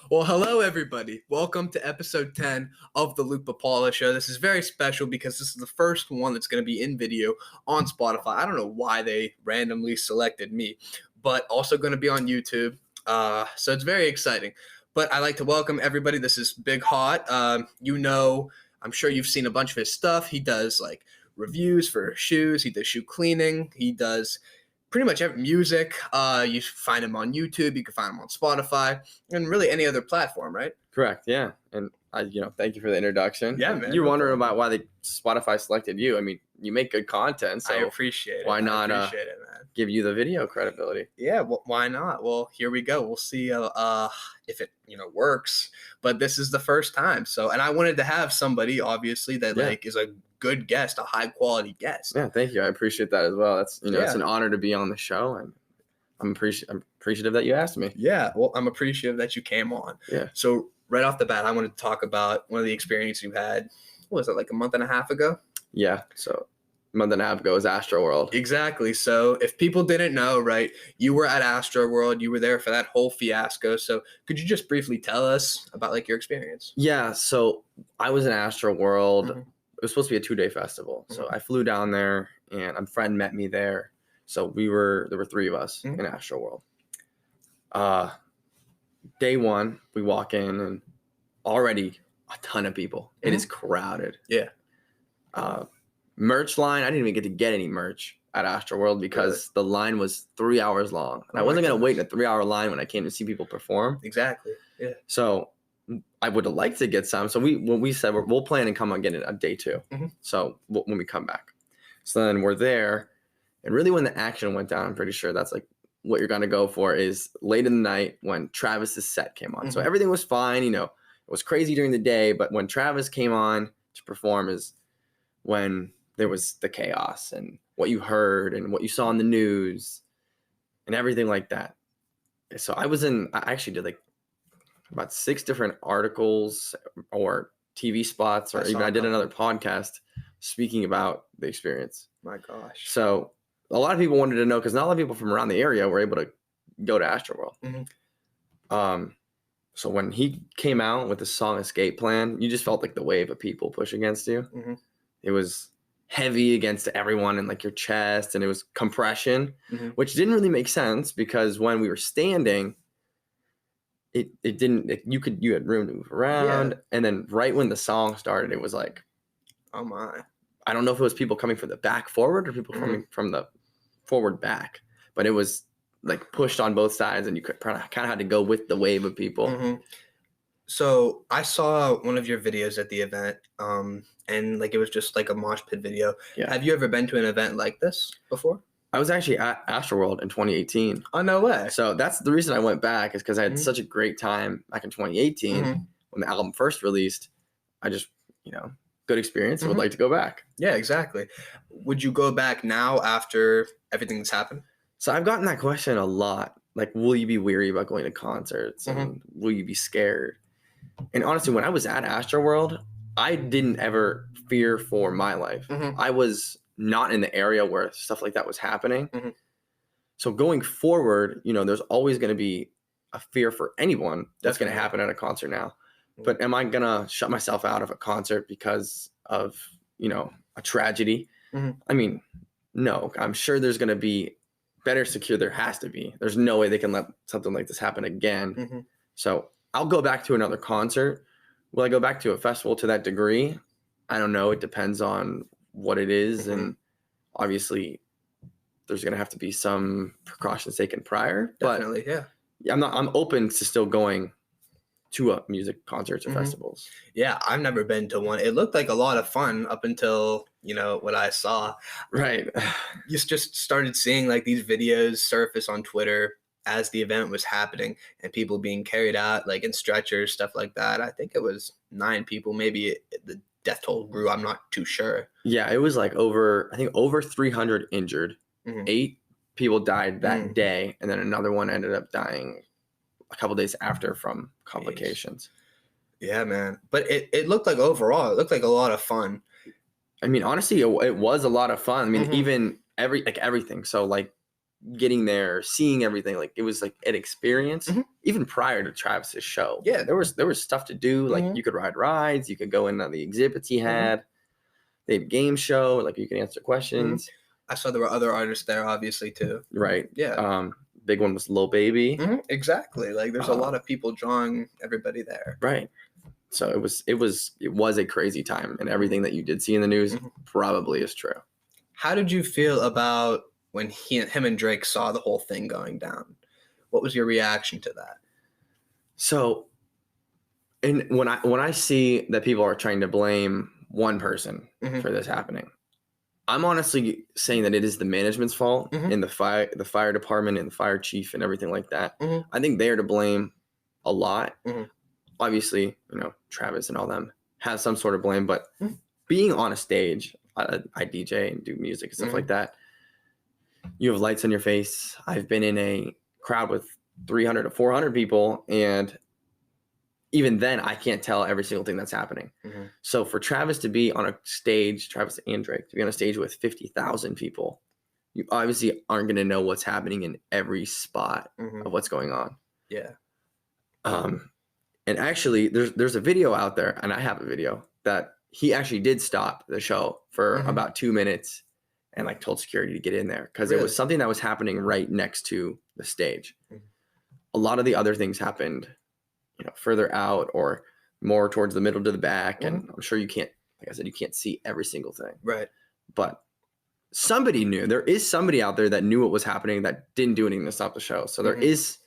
Well, hello, everybody. Welcome to episode 10 of the Luke Papala Show. This is very special because this is the first one that's going to be in video on Spotify. I don't know why they randomly selected me, but also going to be on YouTube. So it's very exciting. But I'd like to welcome everybody. This is BigHot. I'm sure you've seen a bunch of his stuff. He does like reviews for shoes. He does shoe cleaning. He does pretty much every music. You find him on YouTube. You can find him on Spotify and really any other platform, right? Correct. Yeah. And thank you for the introduction. Yeah, man. You're wondering about why Spotify selected you. I mean, you make good content, so I appreciate it. Why not I appreciate it, man. give you the video credibility? Yeah, well, why not? Well, here we go. We'll see if it works. But this is the first time. So, and I wanted to have somebody obviously that is a good guest, a high quality guest. Yeah, thank you. I appreciate that as well. That's it's an honor to be on the show, and I'm appreciative that you asked me. Yeah, well, I'm appreciative that you came on. Yeah. So right off the bat, I wanted to talk about one of the experiences you had. What was it, like a month and a half ago? Yeah. So a month and a half ago was Astroworld. Exactly. So if people didn't know, right, you were at Astroworld. You were there for that whole fiasco. So could you just briefly tell us about like your experience? Yeah. So I was in Astroworld. Mm-hmm. It was supposed to be a 2-day festival. Mm-hmm. So I flew down there, and a friend met me there. So there were 3 of us in Astroworld. Day one, we walk in, and already a ton of people. It is crowded. Yeah. Merch line, I didn't even get to get any merch at Astroworld because the line was 3 hours long. And I wasn't going to wait in a 3-hour line when I came to see people perform. Exactly. Yeah. So I would have liked to get some. So we said we'll plan and come and get it on day 2. Mm-hmm. So when we come back. So then we're there. And really when the action went down, I'm pretty sure that's like what you're going to go for is late in the night when Travis's set came on. Mm-hmm. So everything was fine. It was crazy during the day. But when Travis came on to perform is when there was the chaos and what you heard and what you saw in the news and everything like that. So I actually did like about 6 different articles or TV spots, or even I did another podcast speaking about the experience. My gosh. So a lot of people wanted to know, because not a lot of people from around the area were able to go to Astroworld. Mm-hmm. So when he came out with the song Escape Plan, you just felt like the wave of people push against you. Mm-hmm. It was heavy against everyone in like your chest, and it was compression, which didn't really make sense because when we were standing, you had room to move around. Yeah. And then right when the song started, it was like, oh my, I don't know if it was people coming from the back forward or people coming from the forward back, but it was like pushed on both sides, and you could kind of had to go with the wave of people. Mm-hmm. So I saw one of your videos at the event, and like it was just like a mosh pit video. Yeah. Have you ever been to an event like this before? I was actually at Astroworld in 2018. Oh, no way. So that's the reason I went back, is because I had such a great time back in 2018 when the album first released. I just, good experience. I would like to go back. Yeah, exactly. Would you go back now after everything that's happened? So I've gotten that question a lot. Like, will you be weary about going to concerts? And will you be scared? And honestly, when I was at Astroworld, I didn't ever fear for my life. I was not in the area where stuff like that was happening. So going forward, there's always going to be a fear for anyone that's going to happen at a concert now. But am I going to shut myself out of a concert because of, a tragedy? I mean, no, I'm sure there's going to be better secure. There has to be. There's no way they can let something like this happen again. So I'll go back to another concert. Will I go back to a festival to that degree? I don't know. It depends on what it is. And obviously there's going to have to be some precautions taken prior. Definitely, but yeah. I'm open to still going to music concerts or festivals. Yeah, I've never been to one. It looked like a lot of fun up until, what I saw. Right. You just started seeing like these videos surface on Twitter as the event was happening and people being carried out like in stretchers, stuff like that. I think it was 9 people. Maybe the death toll grew. I'm not too sure. Yeah, it was like over 300 injured. 8 people died that day. And then another one ended up dying a couple days after from complications. Yeah, man. But it looked like overall, it looked like a lot of fun. I mean, honestly, it was a lot of fun. I mean, even everything. So like getting there, seeing everything, like it was like an experience. Mhm. Even prior to Travis's show, Yeah. there was stuff to do. Like Mhm. you could ride rides, you could go in on the exhibits he Mhm. had. They had a game show, like you can answer questions. I saw there were other artists there, obviously, too. Right. Yeah. Big one was Lil Baby. Exactly. Like, there's a lot Uh, of people drawing everybody there. right. So it was a crazy time, and everything that you did see in the news Mhm. probably is true. How did you feel about when him and Drake saw the whole thing going down? What was your reaction to that? So, and when I see that people are trying to blame one person Mhm. for this happening, I'm honestly saying that it is the management's fault Mhm. and the fire department and the fire chief and everything like that. Mhm. I think they're to blame a lot. Mhm. Obviously, Travis and all them have some sort of blame, but Mhm. being on a stage, I DJ and do music and stuff like that. You have lights on your face. I've been in a crowd with 300 to 400 people, and even then, I can't tell every single thing that's happening. Mhm. So for Travis to be on a stage, Travis and Drake to be on a stage with 50,000 people, you obviously aren't going to know what's happening in every spot of what's going on. Yeah. And actually, there's a video out there, and I have a video that he actually did stop the show for about 2 minutes and like told security to get in there because it was something that was happening right next to the stage. A lot of the other things happened, further out or more towards the middle to the back, and I'm sure you can't, like I said, you can't see every single thing. Right. But somebody knew. There is somebody out there that knew what was happening that didn't do anything to stop the show. So there is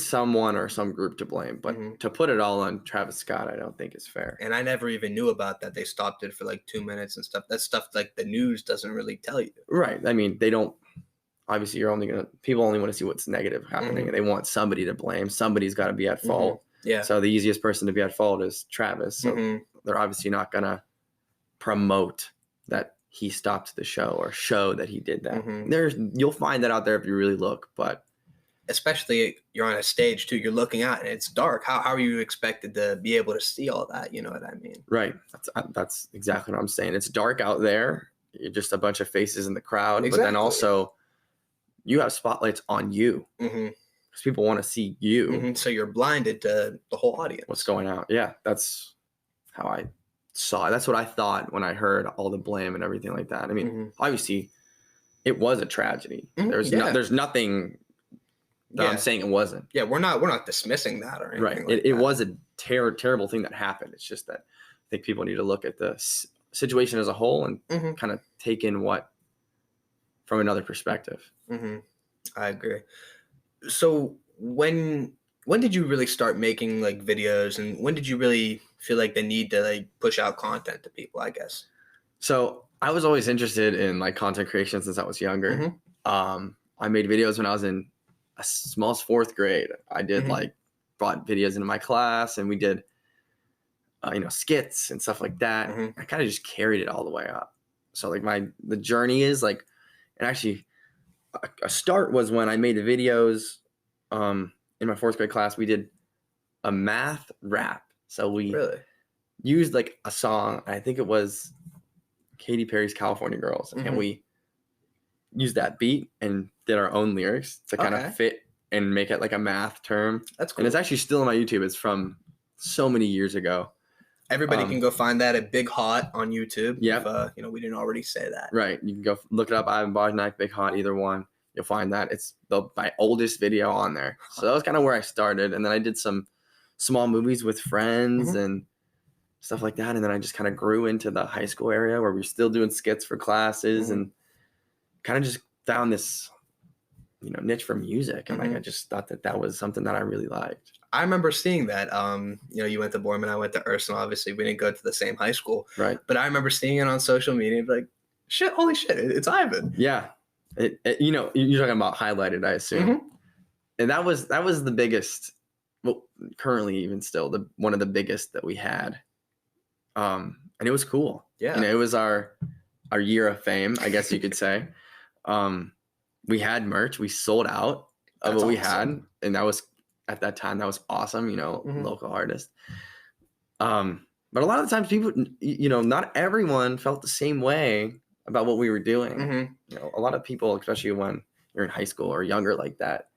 someone or some group to blame, but to put it all on Travis Scott, I don't think is fair. And I never even knew about that. They stopped it for like 2 minutes and stuff. That's stuff like the news doesn't really tell you. Right. I mean, they don't. Obviously, people only want to see what's negative happening, and they want somebody to blame. Somebody's got to be at fault. Yeah. So the easiest person to be at fault is Travis. So they're obviously not gonna promote that he stopped the show or show that he did that. You'll find that out there if you really look, but especially you're on a stage too. You're looking out and it's dark. How are you expected to be able to see all that? You know what I mean? Right. That's exactly what I'm saying. It's dark out there. You're just a bunch of faces in the crowd, but then also you have spotlights on you because people want to see you. So you're blinded to the whole audience. What's going on? Yeah, that's how I saw it. That's what I thought when I heard all the blame and everything like that. I mean, obviously, it was a tragedy. There's nothing that I'm saying it wasn't. Yeah, we're not dismissing that or anything. Right. Like it was a terrible thing that happened. It's just that I think people need to look at the situation as a whole and kind of take in what from another perspective. I agree. So when did you really start making like videos, and when did you really feel like the need to like push out content to people, I guess? So I was always interested in like content creation since I was younger. I made videos when I was in a small fourth grade. I did brought videos into my class, and we did skits and stuff like that. I kind of just carried it all the way up. So like the journey is like, and actually a start was when I made the videos in my fourth grade class. We did a math rap. So we used like a song. I think it was Katy Perry's California Girls. And we used that beat and did our own lyrics to kind of fit and make it like a math term. That's cool. And it's actually still on my YouTube. It's from so many years ago. Everybody can go find that at BigHot on YouTube. Yeah. If we didn't already say that. Right. You can go look it up. Ivan Bodnak, BigHot, either one. You'll find that. It's my oldest video on there. So that was kind of where I started. And then I did some small movies with friends and stuff like that. And then I just kind of grew into the high school area where we're still doing skits for classes and kind of just found this, niche for music. And I just thought that was something that I really liked. I remember seeing that. You went to Borman, I went to Urson. Obviously, we didn't go to the same high school. Right. But I remember seeing it on social media, like, holy shit, it's Ivan. Yeah. You're talking about highlighted, I assume. And that was the biggest, well, currently even still, one of the biggest that we had. And it was cool. Yeah. It was our year of fame, I guess you could say. We had merch. We sold out of what we had. And that was, at that time, that was awesome, local artist. But a lot of the times people, not everyone felt the same way about what we were doing. A lot of people, especially when you're in high school or younger like that,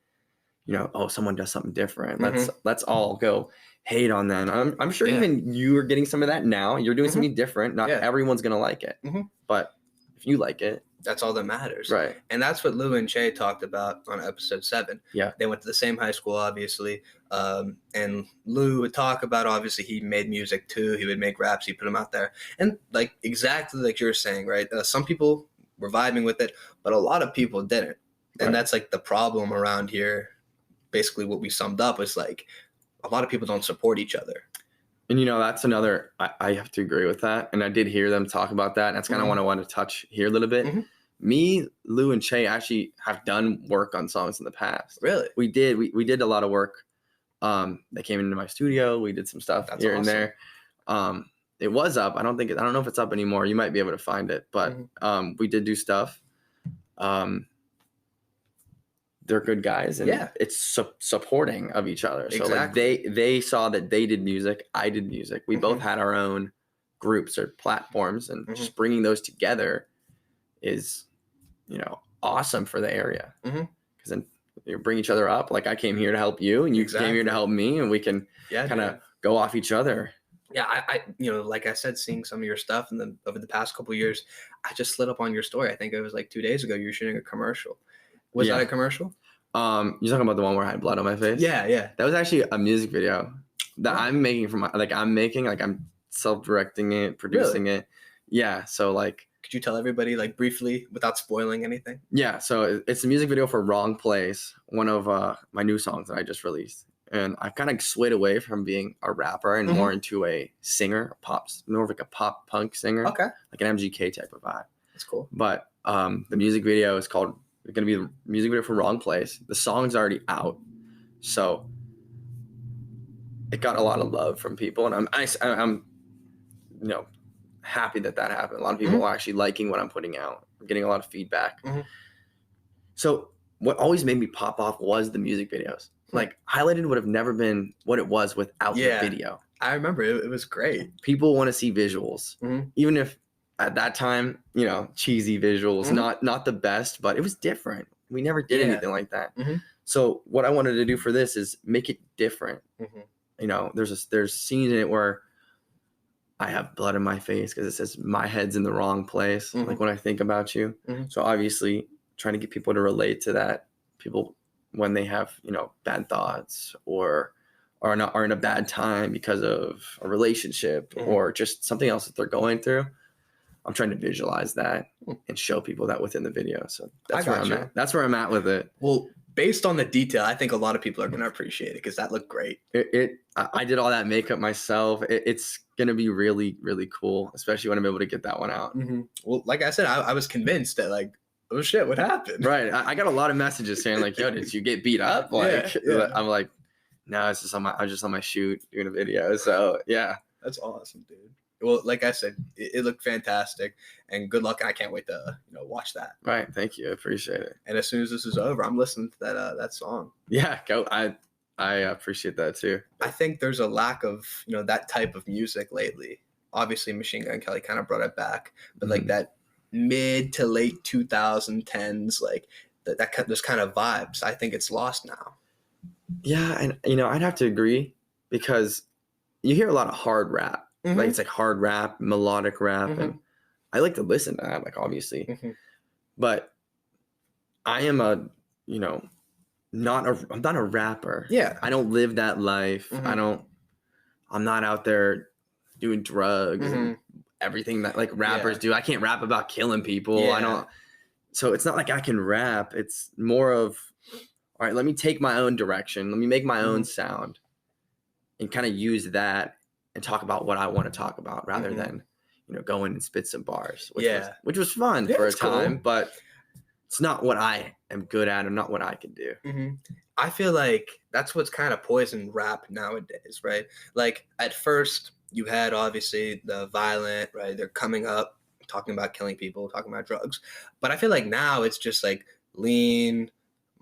oh, someone does something different. Mhm. Let's all go hate on them. I'm sure Yeah. even you are getting some of that now. You're doing Mhm. something different. Not Yeah. everyone's gonna like it, Mhm. but if you like it, That's all that matters. right? And that's what Lou and Che talked about on episode 7. Yeah. They went to the same high school, obviously. And Lou would talk about, obviously, he made music too. He would make raps, he put them out there. And like exactly like you're saying, right? Some people were vibing with it, but a lot of people didn't. And Right. that's like the problem around here. Basically, what we summed up is like a lot of people don't support each other. And that's another. I have to agree with that. And I did hear them talk about that. And that's kind of what I want to touch here a little bit. Mhm. Me, Lou, and Che actually have done work on songs in the past. Really? We did. We did a lot of work. They came into my studio. We did some stuff That's here awesome. and there. It was up. I don't know if it's up anymore. You might be able to find it, but we did do stuff. They're good guys, and Yeah. it's supporting of each other. So like Exactly. they saw that they did music, I did music. We both had our own groups or platforms, and just bringing those together is, awesome for the area. Because then you bring each other up. Like I came here to help you, and you came here to help me, and we can kind of go off each other. Yeah, I like I said, seeing some of your stuff over the past couple of years, I just slid up on your story. I think it was like 2 days ago. You were shooting a commercial. Was that a commercial? You're talking about the one where I had blood on my face? Yeah. That was actually a music video that I'm making I'm self-directing it, producing it. Yeah. So like, could you tell everybody like briefly without spoiling anything? Yeah. So it's a music video for Wrong Place, one of my new songs that I just released. And I kind of swayed away from being a rapper and more into a singer, more of like a pop punk singer. Okay. Like an MGK type of vibe. That's cool. But the music video is going to be the music video for Wrong Place. The song's already out. So it got a lot of love from people. And I'm happy that happened. A lot of people are actually liking what I'm putting out. I'm getting a lot of feedback. So what always made me pop off was the music videos. Like Highlighted would have never been what it was without the video. I remember it was great. People want to see visuals, even if at that time, cheesy visuals, not the best, but it was different. We never did anything like that. So what I wanted to do for this is make it different. There's scenes in it where I have blood in my face because it says my head's in the wrong place. Like when I think about you. So obviously trying to get people to relate to that. People when they have, bad thoughts or are in a bad time because of a relationship or just something else that they're going through. I'm trying to visualize that and show people that within the video. So that's where I'm at. That's where I'm at with it. Well, based on the detail, I think a lot of people are going to appreciate it because that looked great. I did all that makeup myself. It's going to be really, really cool, especially when I'm able to get that one out. Well, like I said, I was convinced that like, oh shit, what happened? Right. I got a lot of messages saying like, yo, did you get beat up? Like, I'm like, no, it's just I was just on my shoot doing a video. So yeah. That's awesome, dude. Well, like I said, it looked fantastic, and good luck. And I can't wait to watch that. Right, thank you, I appreciate it. And as soon as this is over, I'm listening to that song. Yeah, go. I appreciate that too. I think there's a lack of that type of music lately. Obviously, Machine Gun Kelly kind of brought it back, but like that mid to late 2010s, like that those kind of vibes, I think it's lost now. Yeah, and I'd have to agree because you hear a lot of hard rap. Like it's like hard rap, melodic rap, and I like to listen to that, like obviously. But I am I'm not a rapper. Yeah. I don't live that life. I'm not out there doing drugs and everything that like rappers do. I can't rap about killing people. Yeah. So it's not like I can rap. It's more of, all right, let me take my own direction. Let me make my own sound and kind of use that and talk about what I want to talk about rather than, go in and spit some bars, which was fun for a time, but it's not what I am good at and not what I can do. I feel like that's what's kind of poisoned rap nowadays, right? Like at first you had obviously the violent, right? They're coming up, talking about killing people, talking about drugs. But I feel like now it's just like lean,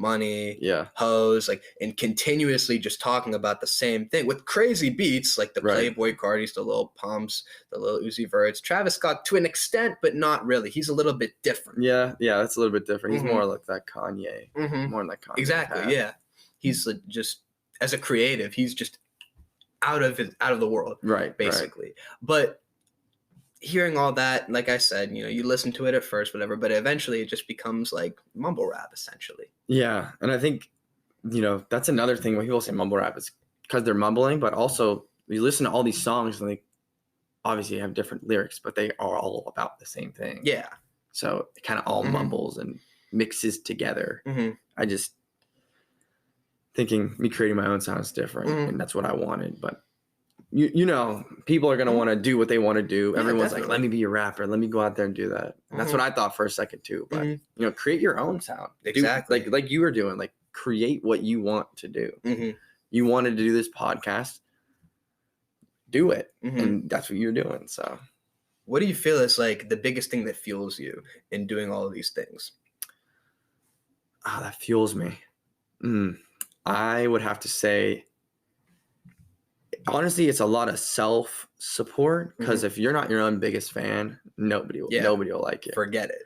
money, Yeah. hoes, like, and continuously just talking about the same thing with crazy beats like the Right. Playboy Cartis, the Lil Pumps, the Lil Uzi Verts. Travis Scott to an extent, but not really. He's a little bit different. Yeah, that's a little bit different. He's Mhm. more like that Kanye. More in that Kanye Exactly. path. Yeah. He's like, just as a creative, he's just out of the world, Right. basically. But hearing all that, like I said, you listen to it at first, whatever, but eventually it just becomes like mumble rap, essentially. Yeah, and I think, that's another thing when people say mumble rap is because they're mumbling, but also you listen to all these songs and they obviously have different lyrics, but they are all about the same thing. Yeah. So it kind of all mumbles and mixes together. I just thinking me creating my own sound is different, and that's what I wanted, but people are going to want to do what they want to do. Everyone's like, let me be a rapper. Let me go out there and do that. And that's what I thought for a second too. But, create your own sound. Exactly. Like you were doing, like create what you want to do. You wanted to do this podcast, do it. And that's what you're doing. So what do you feel is like the biggest thing that fuels you in doing all of these things? That fuels me. I would have to say, honestly, it's a lot of self-support because if you're not your own biggest fan, nobody will like it. Forget it.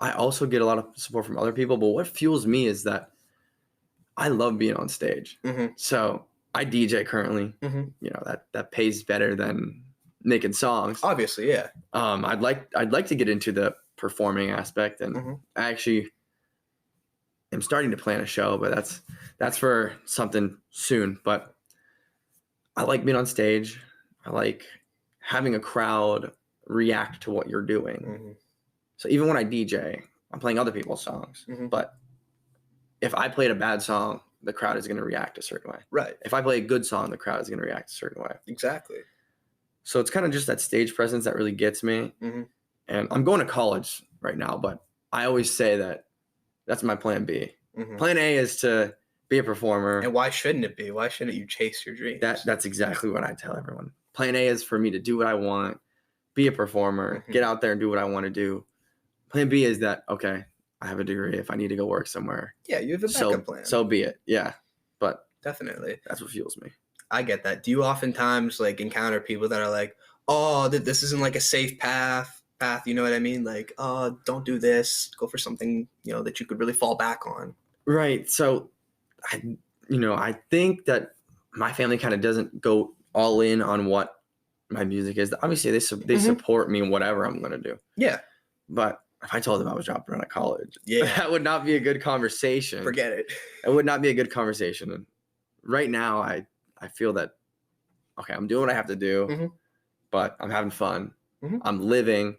I also get a lot of support from other people, but what fuels me is that I love being on stage. So I DJ currently. That pays better than making songs. Obviously, yeah. I'd like to get into the performing aspect, and I actually am starting to plan a show, but that's for something soon. But I like being on stage. I like having a crowd react to what you're doing. So even when I DJ, I'm playing other people's songs. But if I played a bad song, the crowd is going to react a certain way. Right. If I play a good song, the crowd is going to react a certain way. Exactly. So it's kind of just that stage presence that really gets me. And I'm going to college right now, but I always say that that's my plan B. Plan A is to be a performer. And why shouldn't it be? Why shouldn't you chase your dreams? That's exactly what I tell everyone. Plan A is for me to do what I want, be a performer, get out there and do what I want to do. Plan B is that, okay, I have a degree. If I need to go work somewhere. Yeah, you have a backup plan. So be it. Yeah. But definitely. That's what fuels me. I get that. Do you oftentimes like encounter people that are like, oh, this isn't like a safe path, you know what I mean? Like, oh, don't do this. Go for something, that you could really fall back on. Right. So I think that my family kind of doesn't go all in on what my music is. Obviously they support me in whatever I'm going to do. Yeah. But if I told them I was dropping out of college, that would not be a good conversation. Forget it. It would not be a good conversation. And right now I feel that, okay, I'm doing what I have to do, but I'm having fun. I'm living.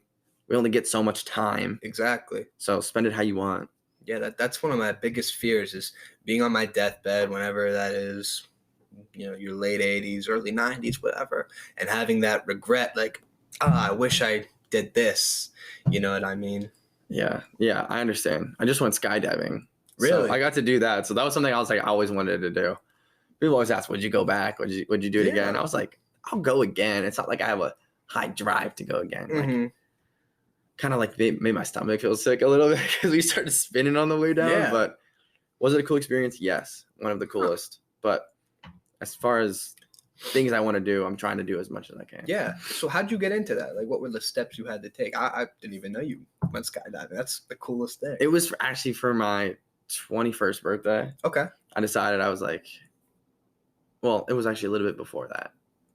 We only get so much time. Exactly. So spend it how you want. Yeah, that's one of my biggest fears is being on my deathbed, whenever that is, your late 80s, early 90s, whatever, and having that regret, like, I wish I did this. You know what I mean? Yeah, I understand. I just went skydiving. Really? So I got to do that. So that was something I always wanted to do. People always ask, would you go back? Would you do it again? I was like, I'll go again. It's not like I have a high drive to go again. Like, kind of like made my stomach feel sick a little bit because we started spinning on the way down. Yeah. But was it a cool experience? Yes, one of the coolest. But as far as things I want to do, I'm trying to do as much as I can. Yeah. So how'd you get into that? Like, what were the steps you had to take? I didn't even know you went skydiving. That's the coolest thing. It was actually for my 21st birthday. Okay. I decided I was like, well, it was actually a little bit before that,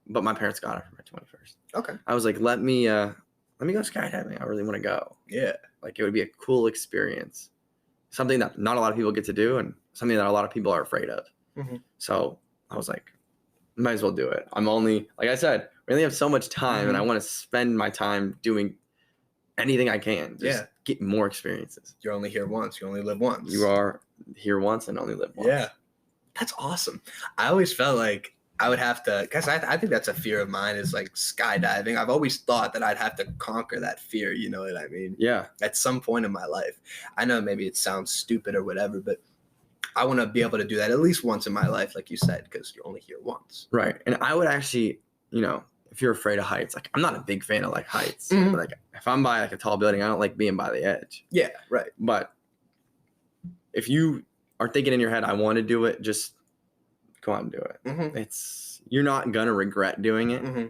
but my parents got it for my 21st. Okay. I was like, let me go skydiving. I really want to go. Yeah. Like, it would be a cool experience. Something that not a lot of people get to do and something that a lot of people are afraid of. So I was like, might as well do it. I'm only, like I said, we only have so much time and I want to spend my time doing anything I can. Just get more experiences. You're only here once. You only live once. You are here once and only live once. Yeah. That's awesome. I always felt like I would have to, because I think that's a fear of mine is like skydiving. I've always thought that I'd have to conquer that fear. You know what I mean? Yeah. At some point in my life. I know maybe it sounds stupid or whatever, but I want to be able to do that at least once in my life, like you said, because you're only here once. Right. And I would actually, if you're afraid of heights, like I'm not a big fan of like heights. But like if I'm by like a tall building, I don't like being by the edge. Yeah, right. But if you are thinking in your head, I want to do it, just go out and do it. Mm-hmm. You're not gonna regret doing it. Mm-hmm.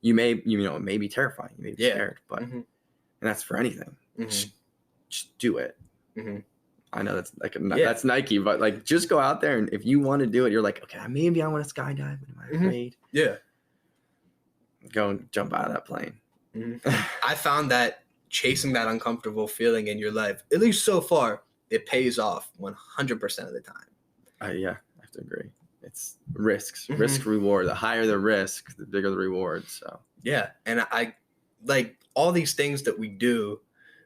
It may be terrifying, you may be scared, but Mm-hmm. and that's for anything. Mm-hmm. Just do it. Mm-hmm. I know that's like that's Nike, but like just go out there, and if you want to do it, you're like, okay, maybe I want to skydive, but am I afraid? Yeah. Go and jump out of that plane. Mm-hmm. I found that chasing that uncomfortable feeling in your life, at least so far, it pays off 100% of the time. Yeah, I have to agree. It's risk reward. The higher the risk, the bigger the reward. So yeah, and I like all these things that we do.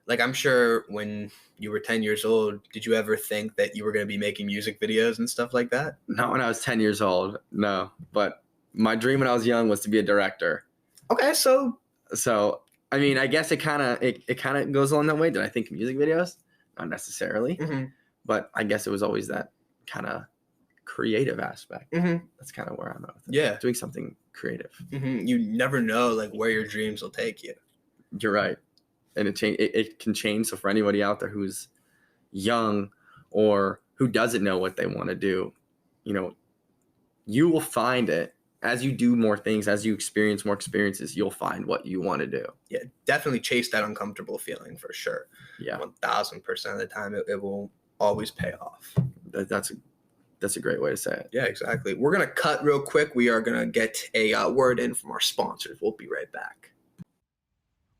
Like, I'm sure when you were 10 years old, did you ever think that you were going to be making music videos and stuff like that? Not when I was 10 years old, no. But my dream when I was young was to be a director. Okay, so I mean, I guess it kind of goes along that way. Did I think music videos? Not necessarily, but I guess it was always that kind of creative aspect. That's kind of where I'm at with it. Yeah, doing something creative. You never know like where your dreams will take you. You're right, and it can change. So for anybody out there who's young or who doesn't know what they want to do, you will find it. As you do more things, as you experience more experiences, you'll find what you want to do. Yeah, definitely chase that uncomfortable feeling for sure. Yeah, 1000% of the time, it will always pay off. That's a great way to say it. Yeah, exactly. We're gonna cut real quick. We are gonna get a word in from our sponsors. We'll be right back.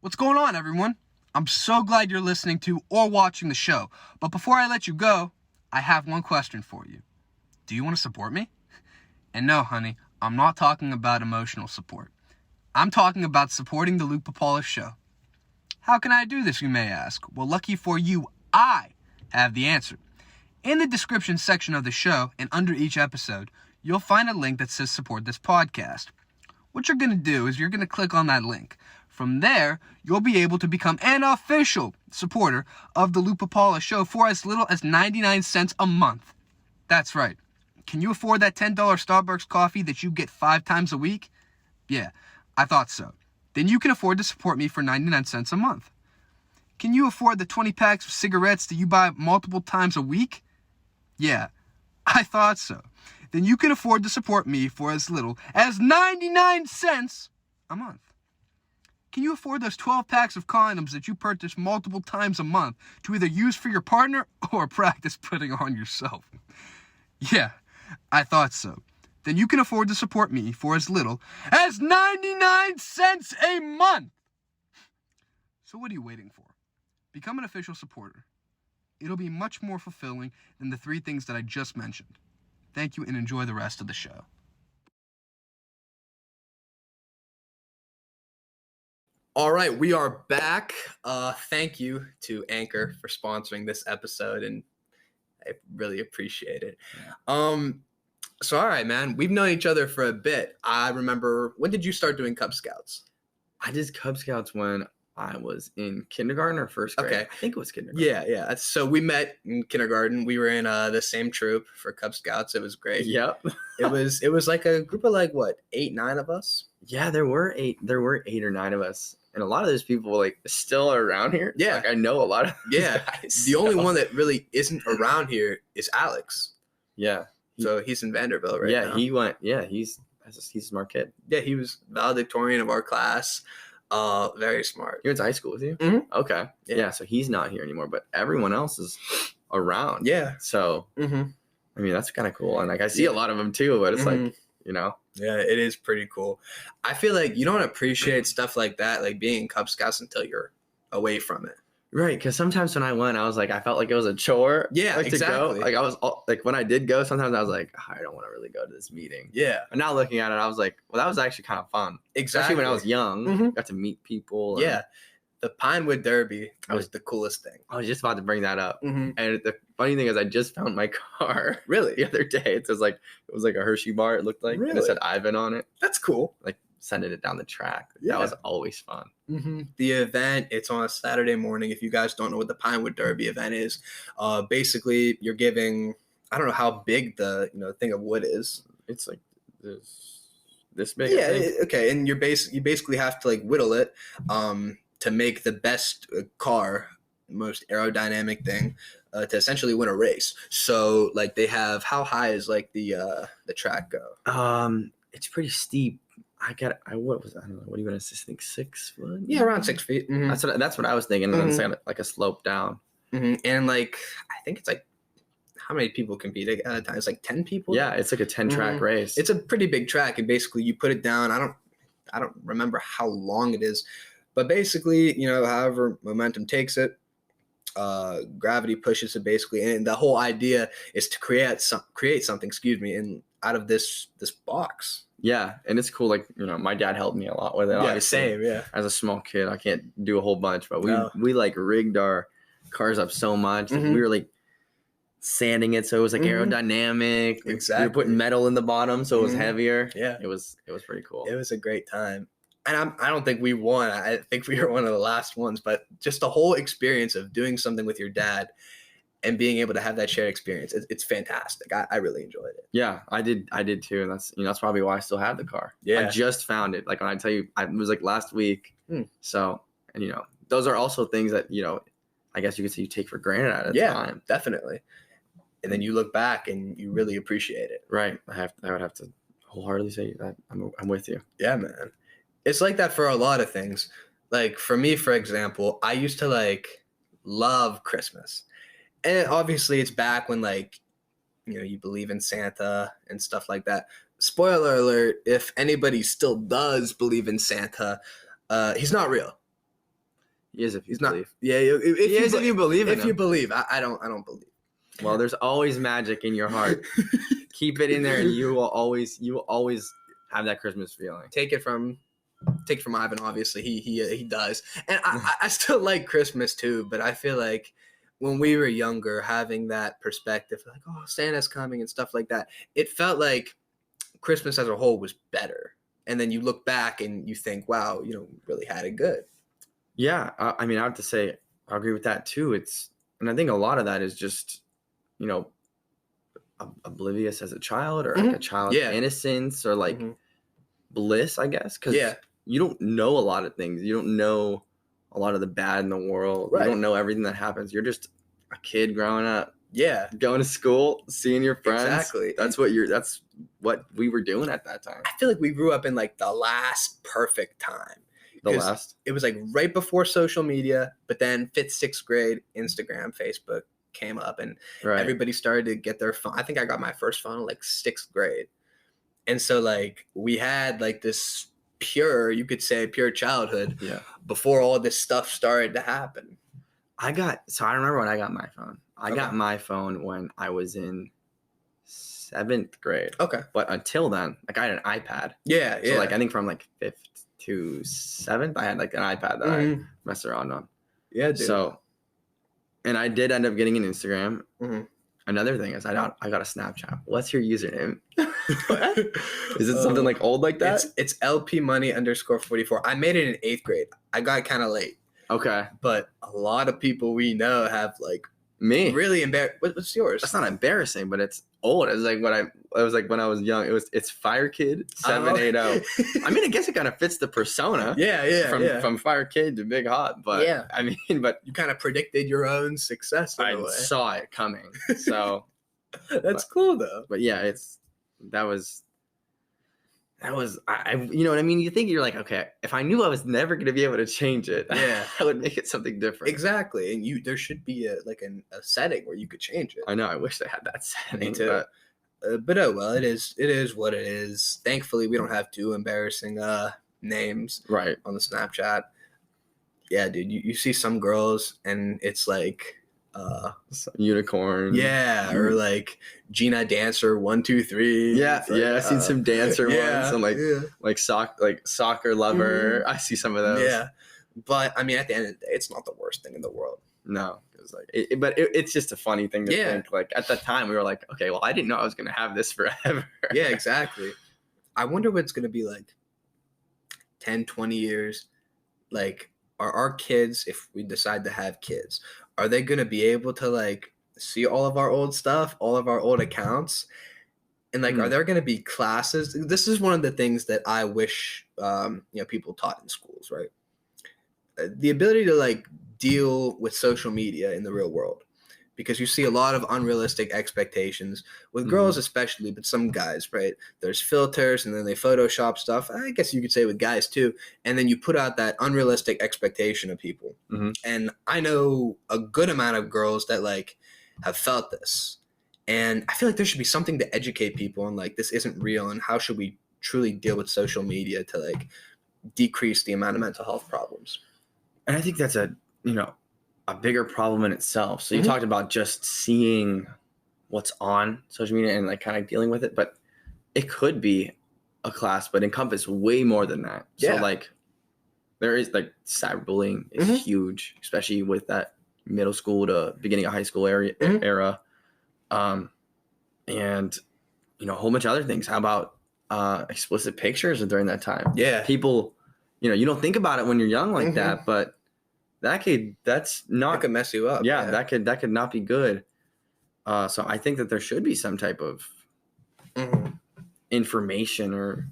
What's going on, everyone? I'm so glad you're listening to or watching the show. But before I let you go, I have one question for you. Do you want to support me? And no, honey, I'm not talking about emotional support. I'm talking about supporting the Luke Papala Show. How can I do this, you may ask? Well, lucky for you, I have the answer. In the description section of the show and under each episode, you'll find a link that says support this podcast. What you're going to do is you're going to click on that link. From there, you'll be able to become an official supporter of the Luke Papala Show for as little as 99 cents a month. That's right. Can you afford that $10 Starbucks coffee that you get 5 times a week? Yeah, I thought so. Then you can afford to support me for 99 cents a month. Can you afford the 20 packs of cigarettes that you buy multiple times a week? Yeah, I thought so. Then you can afford to support me for as little as 99 cents a month. Can you afford those 12 packs of condoms that you purchase multiple times a month to either use for your partner or practice putting on yourself? Yeah, I thought so. Then you can afford to support me for as little as 99 cents a month. So what are you waiting for? Become an official supporter. It'll be much more fulfilling than the 3 things that I just mentioned. Thank you and enjoy the rest of the show. All right, we are back. Thank you to Anchor for sponsoring this episode, and I really appreciate it. So all right, man, we've known each other for a bit. I remember, when did you start doing Cub Scouts? I did Cub Scouts when I was in kindergarten or first grade. Okay. I think it was kindergarten. Yeah. So we met in kindergarten. We were in the same troop for Cub Scouts. It was great. Yep. It was like a group of like what, 8, 9 of us? Yeah, there were 8 or 9 of us. And a lot of those people like still are around here. Yeah. Like, I know a lot of guys. The only one that really isn't around here is Alex. Yeah. So he's in Vanderbilt right now. He's a smart kid. Yeah, he was valedictorian of our class. Very smart. He went to high school with you? Mm-hmm. Okay. Yeah, so he's not here anymore, but everyone else is around. Yeah. So, I mean, that's kind of cool. And like, I see a lot of them too, but it's like, Yeah, it is pretty cool. I feel like you don't appreciate stuff like that, like being in Cub Scouts, until you're away from it. Right, because sometimes when I went, I was like, I felt like it was a chore. Yeah, like, exactly. To go. Like I was like, when I did go, sometimes I was like, I don't want to really go to this meeting. Yeah. And now looking at it, I was like, well, that was actually kind of fun. Exactly. Especially when I was young, got to meet people. Yeah. The Pinewood Derby was the coolest thing. I was just about to bring that up. And the funny thing is, I just found my car really the other day. It was like a Hershey bar. It looked like, and it said Ivan on it. That's cool. Like sending it down the track. That was always fun. The event, it's on a Saturday morning. If you guys don't know what the Pinewood Derby event is, basically you're giving, I don't know how big the thing of wood is. It's like this big. Yeah. Okay. And you basically have to like whittle it to make the best car most aerodynamic thing to essentially win a race. So like they have, how high is like the track go? It's pretty steep. What was that? I don't know. What do you want to think? 6 foot? Yeah, around 6 feet. Mm-hmm. That's what I was thinking. And then it's like a slope down. Mm-hmm. And like I think it's like, how many people compete at a time? It's like 10 people. Yeah, it's like a 10-track race. It's a pretty big track, and basically you put it down. I don't remember how long it is, but basically, you know, however momentum takes it, gravity pushes it basically, and the whole idea is to create something, in out of this box. Yeah, and it's cool. Like, you know, my dad helped me a lot with it. Yeah, obviously. same. Yeah, as a small kid, I can't do a whole bunch, but we like rigged our cars up so much. Like, we were like sanding it so it was like aerodynamic. Exactly. We were putting metal in the bottom so it was heavier. Yeah, it was pretty cool. It was a great time. And I don't think we won. I think we were one of the last ones, but just the whole experience of doing something with your dad and being able to have that shared experience, it's fantastic. I really enjoyed it. Yeah, I did too. And that's probably why I still have the car. Yeah. I just found it. Like when I tell you, it was like last week. So, and you know, those are also things that, you know, I guess you could say you take for granted at a time. Definitely. And then you look back and you really appreciate it. Right. I would have to wholeheartedly say that I'm with you. Yeah, man. It's like that for a lot of things. Like for me, for example, I used to like love Christmas. And obviously it's back when like, you know, you believe in Santa and stuff like that. Spoiler alert, if anybody still does believe in Santa, he's not real. He is if you believe. Yeah, if you believe in him. If you believe. I don't believe. Well, there's always magic in your heart. Keep it in there, and you will always have that Christmas feeling. Take it from Ivan. Obviously, he does, and I still like Christmas too. But I feel like when we were younger, having that perspective, like, oh, Santa's coming and stuff like that, it felt like Christmas as a whole was better. And then you look back and you think, wow, you know, really had it good. Yeah, I mean, I have to say, I agree with that too. And I think a lot of that is just, you know, oblivious as a child, or like a child's innocence, or like bliss, I guess. Because you don't know a lot of things. You don't know a lot of the bad in the world. Right. You don't know everything that happens. You're just a kid growing up. Yeah. Going to school, seeing your friends. Exactly. That's what we were doing at that time. I feel like we grew up in like the last perfect time. It was like right before social media, but then 5th, 6th grade, Instagram, Facebook came up, and everybody started to get their phone. I think I got my first phone in like 6th grade. And so like we had like this pure childhood before all this stuff started to happen. I remember when I got my phone. I got my phone when I was in 7th grade. Okay. But until then, like I had an iPad. Yeah. So like I think from like 5th to 7th, I had like an iPad that I messed around on. Yeah, dude. So, and I did end up getting an Instagram. Another thing is I got a Snapchat. What's your username? Is it something like old like that? It's LPmoney_44. I made it in 8th grade. I got kind of late. Okay. But a lot of people we know have like me really embarrassed. What's yours? That's not embarrassing, but it's old. It's like when I was young. It's Fire Kid 780. I mean, I guess it kind of fits the persona. From Fire Kid to BigHot, but I mean, but you kind of predicted your own success. I saw it coming, so that's cool though. But yeah, that was you know what I mean? You think, you're like, okay, if I knew I was never going to be able to change it, I would make it something different. Exactly. And there should be a setting where you could change it. I know. I wish they had that setting. Me too. But oh well, it is what it is. Thankfully, we don't have too embarrassing names on the Snapchat. Yeah, dude, you see some girls and it's like unicorn, or like Gina Dancer 123. I've seen some dancer ones, and like soccer lover. I see some of those. But I mean, at the end of the day, it's not the worst thing in the world. No, it's like it's just a funny thing to think. Like at the time, we were like, okay, well, I didn't know I was gonna have this forever. Yeah, exactly. I wonder what it's gonna be like 10, 20 years. Like, are our kids, if we decide to have kids, are they going to be able to like see all of our old stuff, all of our old accounts? And like, are there going to be classes? This is one of the things that I wish, people taught in schools, right? The ability to like deal with social media in the real world, because you see a lot of unrealistic expectations with girls especially, but some guys, right? There's filters and then they Photoshop stuff. I guess you could say with guys too. And then you put out that unrealistic expectation of people. And I know a good amount of girls that like have felt this. And I feel like there should be something to educate people on like this isn't real and how should we truly deal with social media to like decrease the amount of mental health problems. And I think that's a bigger problem in itself. So you talked about just seeing what's on social media and like kind of dealing with it, but it could be a class, but encompass way more than that. Yeah. So like there is like cyberbullying is huge, especially with that middle school to beginning of high school era. And a whole bunch of other things. How about explicit pictures during that time? Yeah. People, you don't think about it when you're young like that, but that could mess you up. Yeah, that could not be good. So I think that there should be some type of information or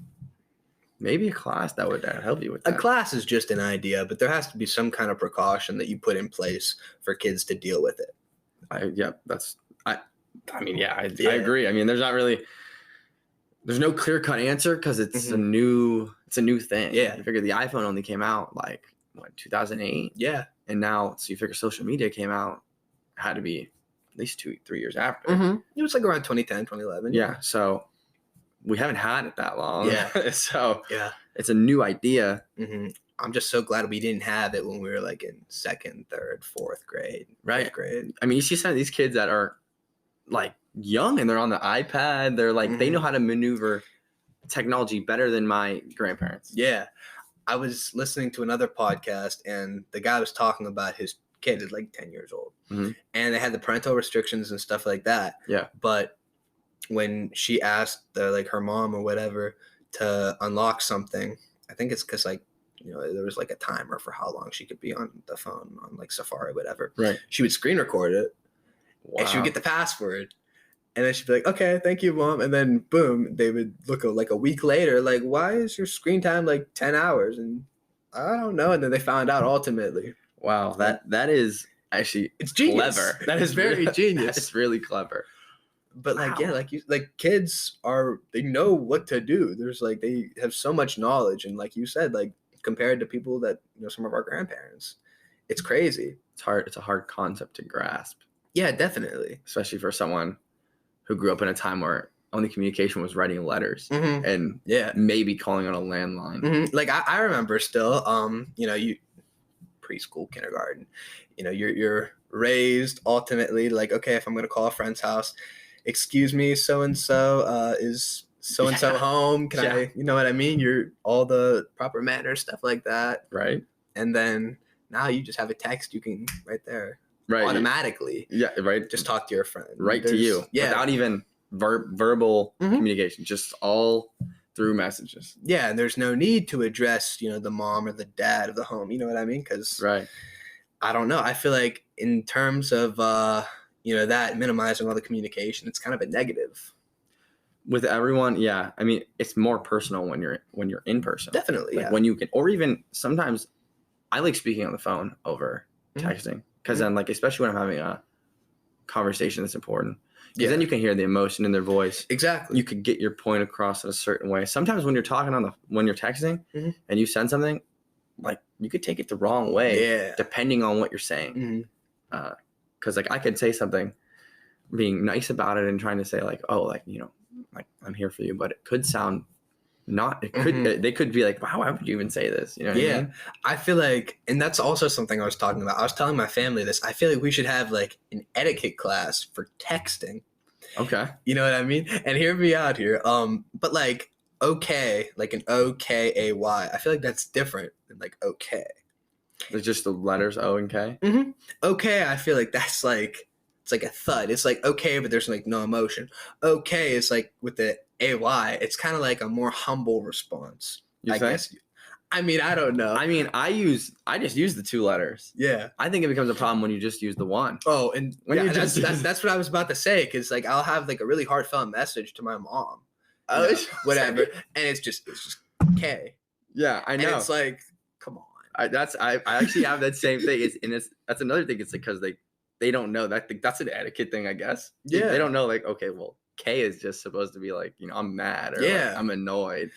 maybe a class that would help you with that. A class is just an idea, but there has to be some kind of precaution that you put in place for kids to deal with it. I agree. I mean, there's no clear-cut answer because it's a new thing. Yeah. You figure the iPhone only came out like 2008. Yeah. And now, so you figure social media came out, had to be at least 2-3 years after. It was like around 2010, 2011. Yeah. So we haven't had it that long. Yeah. So it's a new idea. I'm just so glad we didn't have it when we were like in 2nd, 3rd, 4th grade. Right. 5th grade. I mean, you see some of these kids that are like young and they're on the iPad. They're like, they know how to maneuver technology better than my grandparents. Yeah. I was listening to another podcast and the guy was talking about his kid is like 10 years old and they had the parental restrictions and stuff like that. Yeah. But when she asked like her mom or whatever to unlock something, I think it's because like, there was like a timer for how long she could be on the phone on like Safari, whatever. Right. She would screen record it and she would get the password. And then she'd be like, okay, thank you, Mom. And then, boom, they would look like a week later, like, why is your screen time like 10 hours? And I don't know. And then they found out ultimately. Wow, that is actually it's genius. Clever. That is very genius. It's really clever. But like, kids they know what to do. There's like, they have so much knowledge. And like you said, like compared to people that, some of our grandparents, it's crazy. It's hard. It's a hard concept to grasp. Yeah, definitely. Especially for someone who grew up in a time where only communication was writing letters and maybe calling on a landline. Like I remember still, you preschool, kindergarten, you're raised ultimately like, okay, if I'm going to call a friend's house, excuse me, so-and-so, is so-and-so home? Can I, you know what I mean? You're all the proper manners, stuff like that. Right. And then now you just have a text you can right there. Right. Automatically. Yeah. Right. Just talk to your friend. Right to you. Yeah. Without even verbal communication, just all through messages. Yeah. And there's no need to address, the mom or the dad of the home. You know what I mean? Because I don't know. I feel like in terms of, that minimizing all the communication, it's kind of a negative. With everyone. Yeah. I mean, it's more personal when you're in person. Definitely. Like when you can, or even sometimes I like speaking on the phone over texting. Because then, like, especially when I'm having a conversation that's important, because then you can hear the emotion in their voice. Exactly. You could get your point across in a certain way. Sometimes when you're talking when you're texting and you send something, like, you could take it the wrong way, depending on what you're saying. Because like I could say something, being nice about it and trying to say like, oh, like like I'm here for you, but it could sound. Not it could they could be like, wow, why would you even say this? You know what I mean? I feel like, and that's also something I was talking about. I was telling my family this. I feel like we should have like an etiquette class for texting. Okay. You know what I mean? And hear me out here. But like okay, like an O-K-A-Y. I feel like that's different than like okay. It's just the letters O and K. Okay, I feel like that's like it's like a thud. It's like okay, but there's like no emotion. Okay, it's like with the AY, it's kind of like a more humble response. I guess. I mean, I don't know. I mean, I just use the 2 letters. Yeah. I think it becomes a problem when you just use the 1. Oh, and that's what I was about to say, because like I'll have like a really heartfelt message to my mom. Whatever. And it's just K. Yeah, I know. And it's like, come on. I actually have that same thing. That's another thing. It's because they don't know that. That's an etiquette thing, I guess. Yeah. They don't know, like, okay, well, K is just supposed to be like, I'm mad or like, I'm annoyed.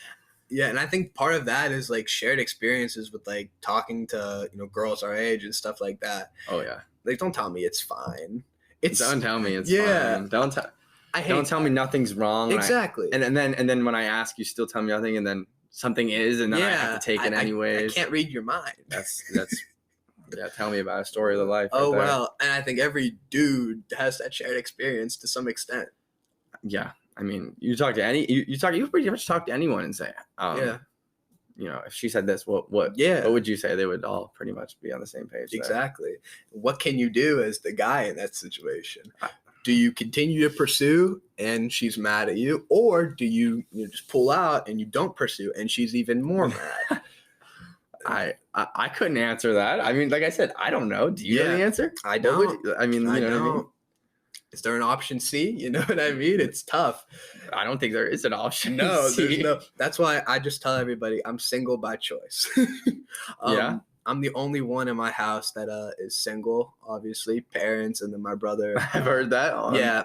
Yeah, and I think part of that is like shared experiences with like talking to girls our age and stuff like that. Oh yeah. Like, don't tell me it's fine. Don't tell me it's fine. Don't tell me nothing's wrong. Exactly. And then when I ask, you still tell me nothing, and then something is, and then I have to take it anyways. I can't read your mind. That's yeah. Tell me about a story of the life. Oh well, and I think every dude has that shared experience to some extent. Yeah, I mean, you pretty much talk to anyone and say, if she said this, what would you say? They would all pretty much be on the same page. Exactly. What can you do as the guy in that situation? Do you continue to pursue and she's mad at you, or do you just pull out and you don't pursue and she's even more mad? I couldn't answer that. I mean, like I said, I don't know. Do you know the answer? I don't. I know what I mean? Is there an option C? You know what I mean? It's tough. I don't think there is an option. No, there's no. That's why I just tell everybody I'm single by choice. Yeah. I'm the only one in my house that is single, obviously. Parents, and then my brother. I've heard that.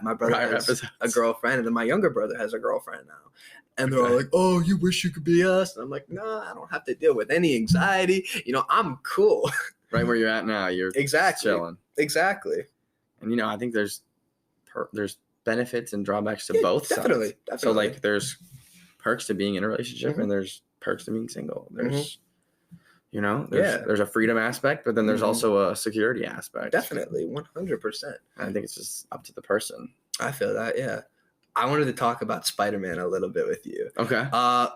My brother has a girlfriend, and then my younger brother has a girlfriend now. And they're all like, "Oh, you wish you could be us." And I'm like, "No, I don't have to deal with any anxiety. I'm cool." Right where you're at now, you're chilling. Exactly. And I think there's benefits and drawbacks to both definitely, sides. Definitely. So like, there's perks to being in a relationship, and there's perks to being single. There's there's a freedom aspect, but then there's also a security aspect. Definitely, 100%. I think it's just up to the person. I feel that, yeah. I wanted to talk about Spider-Man a little bit with you. Okay.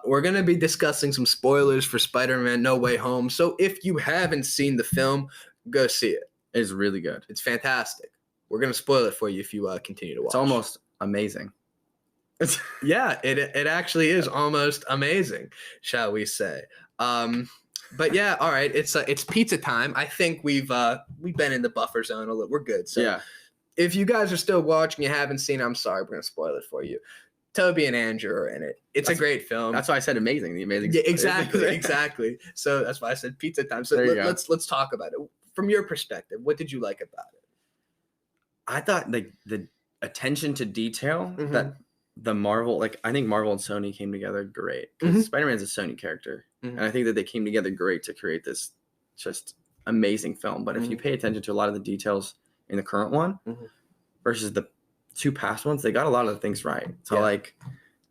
We're going to be discussing some spoilers for Spider-Man No Way Home. So if you haven't seen the film, go see it. It's really good. It's fantastic. We're going to spoil it for you if you continue to watch. It's almost amazing. Yeah, it actually is almost amazing, shall we say. But yeah, all right. It's pizza time. I think we've been in the buffer zone a little. We're good. So yeah. If you guys are still watching, you haven't seen it, I'm sorry. We're gonna spoil it for you. Toby and Andrew are in it. It's a great film. That's why I said amazing. The amazing. Yeah, exactly. So that's why I said pizza time. So let's talk about it from your perspective. What did you like about it? I thought like the attention to detail that the Marvel, I think Marvel and Sony came together great, because Spider-Man's a Sony character, and I think that they came together great to create this just amazing film. But if you pay attention to a lot of the details in the current one versus the two past ones, they got a lot of the things right. So like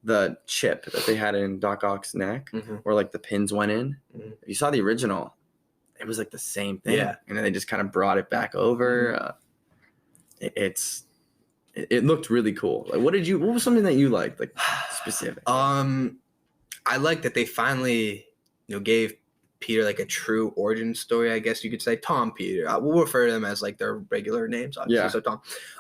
the chip that they had in Doc Ock's neck, where like the pins went in. If you saw the original, it was like the same thing, and then they just kind of brought it back over. It looked really cool. Like, what was something that you liked, like specific? I like that they finally, gave Peter like a true origin story, I guess you could say. Tom Peter. We'll refer to them as like their regular names, obviously. Yeah. So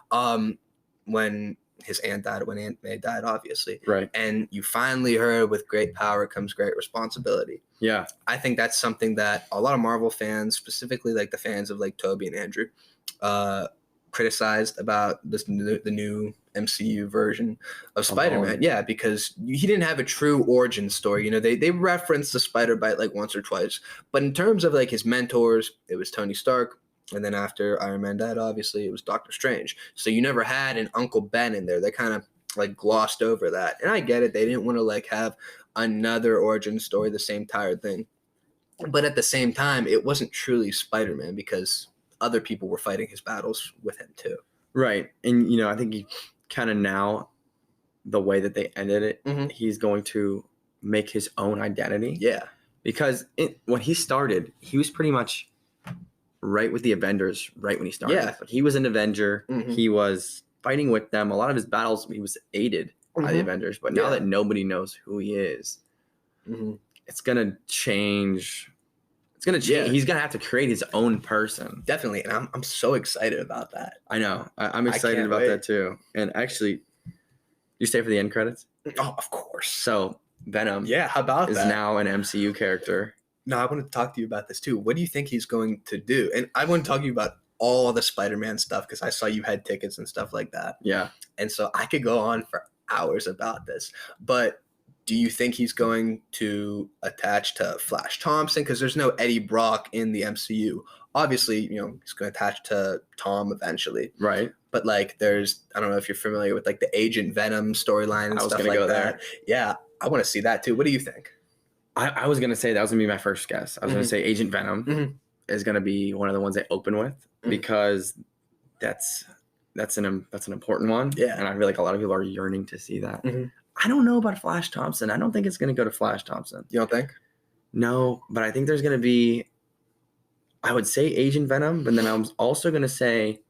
Tom. When his aunt died, when Aunt May died, obviously. Right. And you finally heard, with great power comes great responsibility. Yeah. I think that's something that a lot of Marvel fans, specifically like the fans of like Toby and Andrew, criticized about the new MCU version of Spider-Man. Yeah, because he didn't have a true origin story. They referenced the spider bite like once or twice, but in terms of like his mentors, it was Tony Stark, and then after Iron Man died, obviously it was Doctor Strange. So you never had an Uncle Ben in there. They kind of like glossed over that, and I get it. They didn't want to like have another origin story, the same tired thing, but at the same time, it wasn't truly Spider-Man because other people were fighting his battles with him too. Right. And, I think he kind of now, the way that they ended it, he's going to make his own identity. Yeah. Because when he started, he was pretty much right with the Avengers right when he started. Yeah. Like, he was an Avenger. He was fighting with them. A lot of his battles, he was aided by the Avengers. But now that nobody knows who he is, it's going to change. It's going to change. He's going to have to create his own person. Definitely. And I'm so excited about that. I know. I'm excited about that too. And actually, you stay for the end credits? Oh, of course. So Venom how about is now an MCU character. No, I want to talk to you about this too. What do you think he's going to do? And I want to talk to you about all the Spider-Man stuff, because I saw you had tickets and stuff like that. Yeah. And so I could go on for hours about this. But Do you think he's going to attach to Flash Thompson? Because there's no Eddie Brock in the MCU. Obviously, you know, he's going to attach to Tom eventually. Right. But like, there's, I don't know if you're familiar with like the Agent Venom storyline and stuff like that. Yeah, I want to see that too. What do you think? I was going to say that was going to be my first guess. I was going to say Agent Venom is going to be one of the ones they open with because that's an important one. Yeah. And I feel like a lot of people are yearning to see that. I don't know about Flash Thompson. I don't think it's going to go to Flash Thompson. You don't think? No, but I think there's going to be, I would say Agent Venom, but then I'm also going to say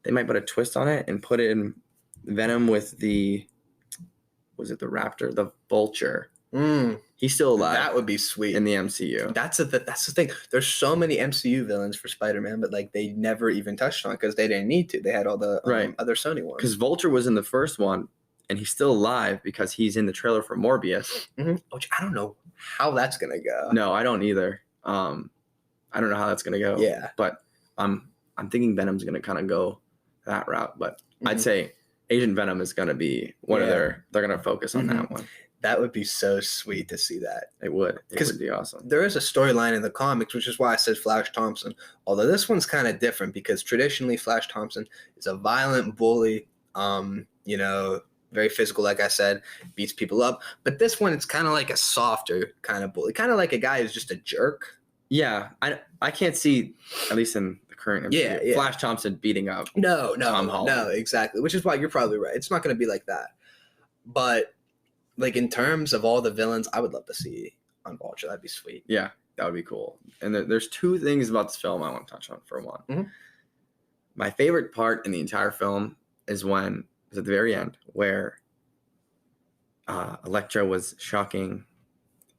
they might put a twist on it and put in Venom with the Raptor, the Vulture. He's still alive. That would be sweet in the MCU. That's the thing. There's so many MCU villains for Spider-Man, but like they never even touched on it because they didn't need to. They had all the other Sony ones. Because Vulture was in the first one, and he's still alive because he's in the trailer for Morbius. Which I don't know how that's gonna go. No, I don't either. I don't know how that's gonna go. Yeah, but I'm thinking Venom's gonna kind of go that route. But I'd say Agent Venom is gonna be one of they're gonna focus on that one. That would be so sweet to see that. It would. It would be awesome. There is a storyline in the comics, which is why I said Flash Thompson. Although this one's kind of different because traditionally Flash Thompson is a violent bully. You know, very physical, like I said, beats people up. But this one, it's kind of like a softer kind of bully, kind of like a guy who's just a jerk. Yeah, I can't see, at least in the current MCU, Flash Thompson beating up. No, Tom Holland. No, exactly. Which is why you're probably right. It's not going to be like that. But like in terms of all the villains, I would love to see on Vulture. That'd be sweet. Yeah, that would be cool. And there's two things about this film I want to touch on. For one, my favorite part in the entire film is at the very end where Electro was shocking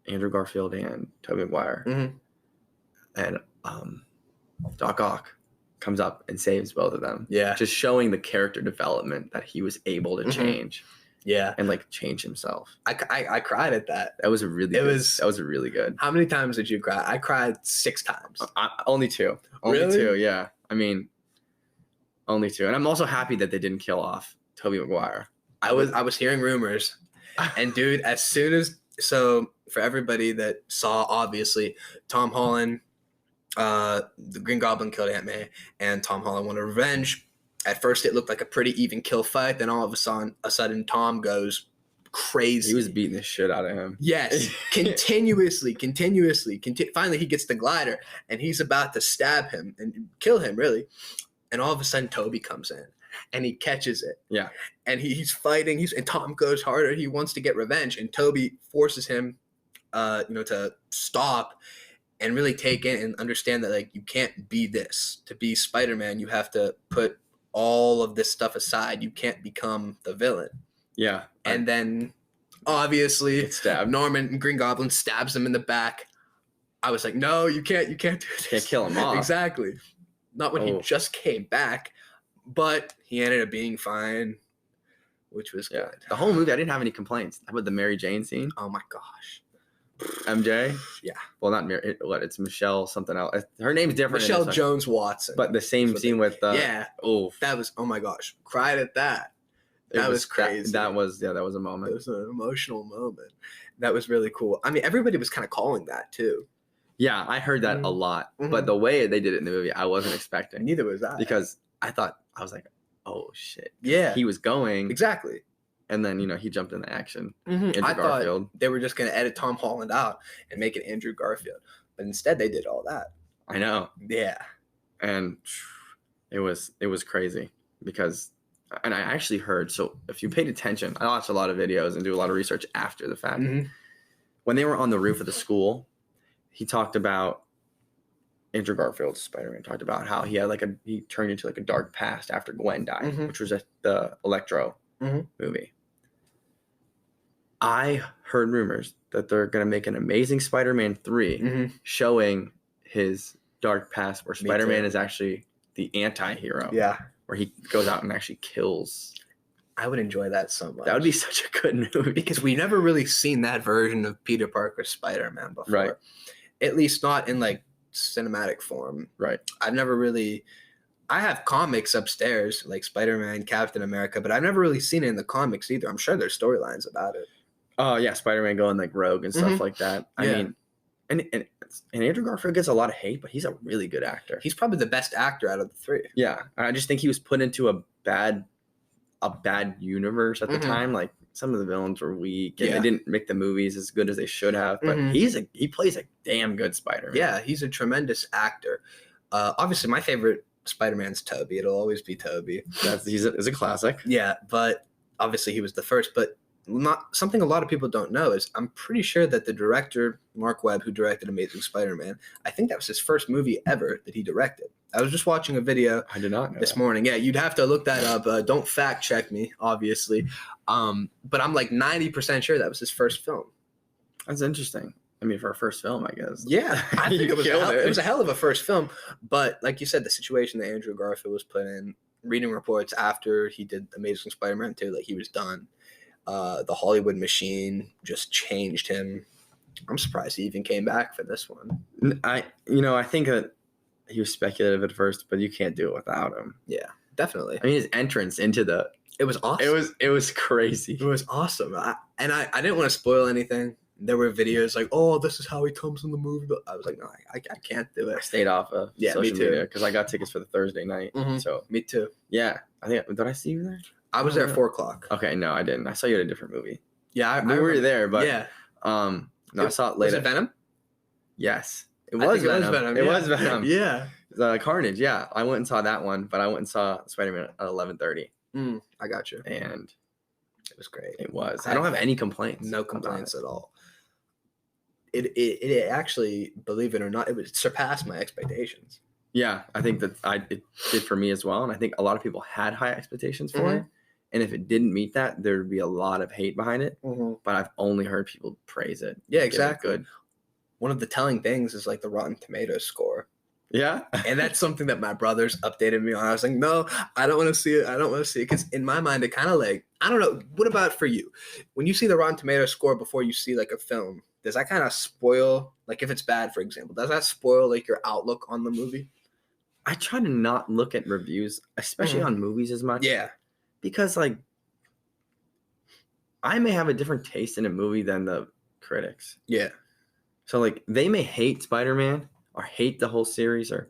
Andrew Garfield and Tobey Maguire, and Doc Ock comes up and saves both of them. Yeah, just showing the character development that he was able to change. Yeah, and like change himself. I cried at that. That was really good. How many times did you cry? I cried 6 times. Only 2. Really? Only 2. Yeah. I mean, only 2. And I'm also happy that they didn't kill off Tobey Maguire. I was hearing rumors, and dude, as soon as for everybody that saw, obviously Tom Holland, the Green Goblin killed Aunt May, and Tom Holland wanted revenge. At first, it looked like a pretty even kill fight. Then all of a sudden, Tom goes crazy. He was beating the shit out of him. Yes, continuously. Finally, he gets the glider, and he's about to stab him and kill him, really. And all of a sudden, Toby comes in, and he catches it. Yeah. And he's fighting. And Tom goes harder. He wants to get revenge, and Toby forces him, to stop and really take in and understand that, like, you can't be this. To be Spider-Man, you have to put all of this stuff aside. You can't become the villain. Yeah. And then obviously Norman Green Goblin stabs him in the back. I was like, no, you can't do this. Can't kill him off. Exactly. Not when he just came back, but he ended up being fine, which was good. The whole movie, I didn't have any complaints. How about the Mary Jane scene? Oh my gosh. MJ? Yeah. Well, not Mary. It's Michelle something else. Her name's different. Michelle Jones Watson. But the same scene with that was, oh my gosh, cried at that. That was crazy. That was a moment. It was an emotional moment. That was really cool. I mean, everybody was kind of calling that too. Yeah, I heard that a lot. But the way they did it in the movie, I wasn't expecting. Neither was I. Because I was like, oh shit. Yeah. He was going. Exactly. And then, he jumped into action. I Garfield. thought they were just going to edit Tom Holland out and make it Andrew Garfield. But instead, they did all that. I know. Yeah. And it was crazy because, and I actually heard, so if you paid attention, I watched a lot of videos and do a lot of research after the fact. When they were on the roof of the school, he talked about, Andrew Garfield, Spider-Man, talked about how he had he turned into a dark past after Gwen died, which was the Electro movie. I heard rumors that they're going to make an Amazing Spider-Man 3 showing his dark past where Spider-Man is actually the anti-hero. Yeah. Where he goes out and actually kills. I would enjoy that so much. That would be such a good movie. Because we never really seen that version of Peter Parker Spider-Man before. Right. At least not in cinematic form. Right. I have comics upstairs, like Spider-Man, Captain America, but I've never really seen it in the comics either. I'm sure there's storylines about it. Oh yeah, Spider-Man going like rogue and stuff Mhm. like that. I Yeah. mean, and Andrew Garfield gets a lot of hate, but he's a really good actor. He's probably the best actor out of the three. Yeah, I just think he was put into a bad universe at the Mhm. time. Like some of the villains were weak, and Yeah. they didn't make the movies as good as they should have. But Mhm. he plays a damn good Spider-Man. Yeah, he's a tremendous actor. Obviously, my favorite Spider-Man's Tobey. It'll always be Tobey. He's a classic. Yeah, but obviously he was the first. But not something a lot of people don't know is I'm pretty sure that the director Mark Webb, who directed Amazing Spider-Man, I think that was his first movie ever that he directed. I was just watching a video I did not know this that. morning. Yeah, you'd have to look that up. Don't fact check me, obviously. But I'm like 90% sure that was his first film. That's interesting. I mean, for a first film, I guess. Yeah, I think You it was killed it. it was a hell of a first film. But like you said, the situation that Andrew Garfield was put in, reading reports after he did Amazing Spider-Man 2, like he was done. The Hollywood machine just changed him. I'm surprised he even came back for this one. I think that he was speculative at first, but you can't do it without him. Yeah, definitely. I mean, his entrance into It was awesome. it was crazy. It was awesome. I didn't want to spoil anything. There were videos like, oh, this is how he comes in the movie. But I was like, no, I can't do I it. stayed off of social media because I got tickets for the Thursday night. Mhm. So Me too. yeah, I think did I see you there? I was there at 4:00. Okay, no, I didn't. I saw you at a different movie. Yeah, We were there, but yeah. no, I saw it Was later. it Venom? Yes, it I was think Venom. It yeah. was Venom. Yeah. Carnage. Yeah, I went and saw that one, but I went and saw Spider-Man at 11:30, I got you. and It was great. it was. I don't have any complaints. No complaints at all. It actually, believe it or not, it would surpass my expectations. Yeah, I think that it did for me as well, and I think a lot of people had high expectations for it, and if it didn't meet that, there would be a lot of hate behind it. But I've only heard people praise it. Yeah, give it exactly. Good. One of the telling things is like the Rotten Tomatoes score. Yeah, And that's something that my brothers updated me on. I was like, no, I don't want to see it. I don't want to see it. Because in my mind, it kind of like, I don't know. What about for you? When you see the Rotten Tomatoes score before you see like a film, does that kind of spoil, like if it's bad, for example, does that spoil like your outlook on the movie? I try to not look at reviews, especially on movies as much. Yeah. Because like I may have a different taste in a movie than the critics. Yeah. So like they may hate Spider-Man or hate the whole series, or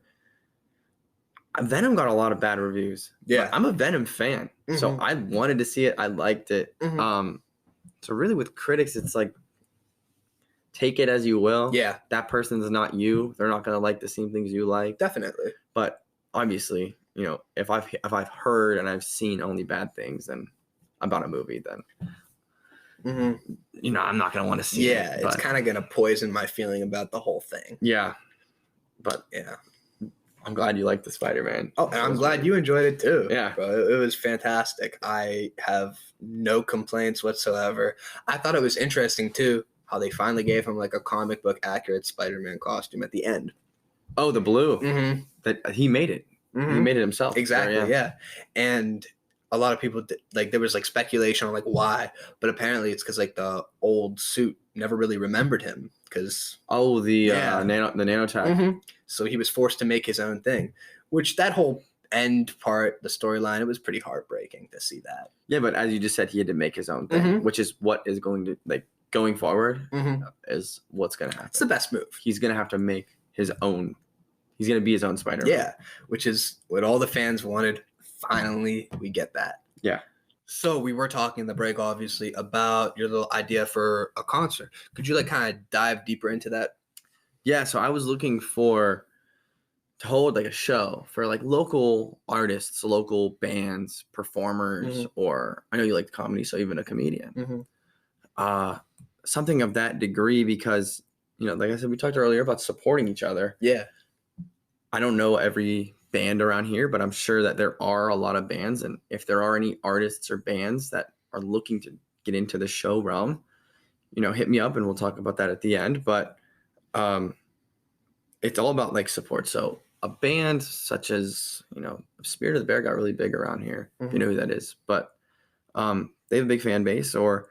Venom got a lot of bad reviews. Yeah. But I'm a Venom fan. So I wanted to see it. I liked it. So really with critics, it's like take it as you will. Yeah. That person's not you. They're not gonna like the same things you like. Definitely. But obviously, if I've heard and I've seen only bad things then about a movie, then I'm not gonna want to see it. Yeah, it's kind of gonna poison my feeling about the whole thing. Yeah. But Yeah. I'm glad you liked the Spider-Man. Oh, and I'm glad you enjoyed it too. Yeah. Bro. It was fantastic. I have no complaints whatsoever. I thought it was interesting too how they finally gave him like a comic book accurate Spider-Man costume at the end. Oh, the blue. That he made it. He made it himself. Exactly. So, yeah. And a lot of people like there was like speculation on like why, but apparently it's because like the old suit never really remembered him because the nanotech. So he was forced to make his own thing, which that whole end part, the storyline, it was pretty heartbreaking to see that. Yeah, but as you just said, he had to make his own thing, which is what is going to like going forward is what's going to happen. It's the best move. He's going to have to make his own. He's going to be his own Spider-Man. Yeah, which is what all the fans wanted. Finally, we get that. Yeah. So we were talking in the break, obviously, about your little idea for a concert. Could you like kind of dive deeper into that? Yeah, so I was looking to hold like a show for like local artists, local bands, performers, or I know you like comedy, so even a comedian. Something of that degree because, like I said, we talked earlier about supporting each other. Yeah. I don't know every band around here, but I'm sure that there are a lot of bands. And if there are any artists or bands that are looking to get into the show realm, hit me up and we'll talk about that at the end. But it's all about like support. So a band such as, Spirit of the Bear got really big around here, if you know who that is. But they have a big fan base, or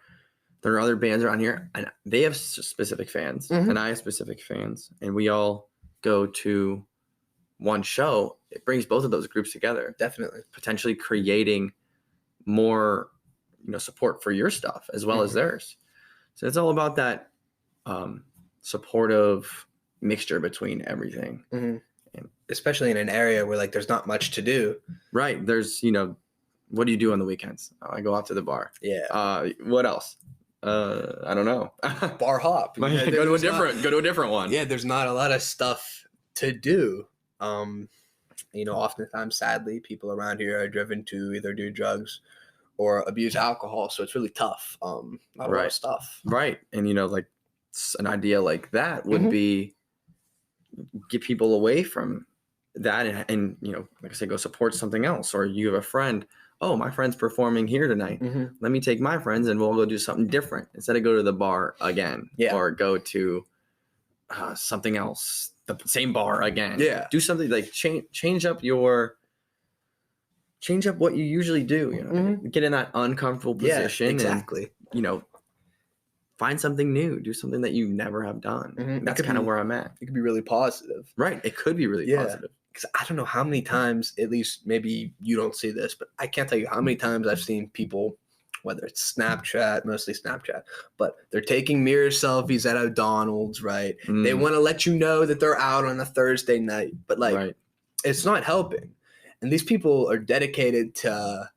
there are other bands around here and they have specific fans and I have specific fans, and we all go to one show. It brings both of those groups together. Definitely. Potentially creating more, support for your stuff as well as theirs. So it's all about that supportive mixture between everything. And especially in an area where like there's not much to do. Right. There's, what do you do on the weekends? Oh, I go out to the bar. Yeah. What else? I don't know. Bar hop. Go to a different one. Yeah, there's not a lot of stuff to do. Oftentimes, sadly, people around here are driven to either do drugs or abuse alcohol, so it's really tough. Not a lot of stuff. Right. And like an idea like that would be get people away from that and like I said, go support something else. Or you have a friend, oh, my friend's performing here tonight. Let me take my friends and we'll go do something different instead of go to the bar again. Or go to something else, the same bar again. Do something like change up what you usually do, get in that uncomfortable position. Exactly. And, find something new, do something that you never have done. That's kind of where I'm at. It could be really positive. Right. It could be really positive. Because I don't know how many times, at least maybe you don't see this, but I can't tell you how many times I've seen people, whether it's Snapchat, mostly Snapchat, but they're taking mirror selfies at O'Donnell's, right? They want to let you know that they're out on a Thursday night, but it's not helping. And these people are dedicated to,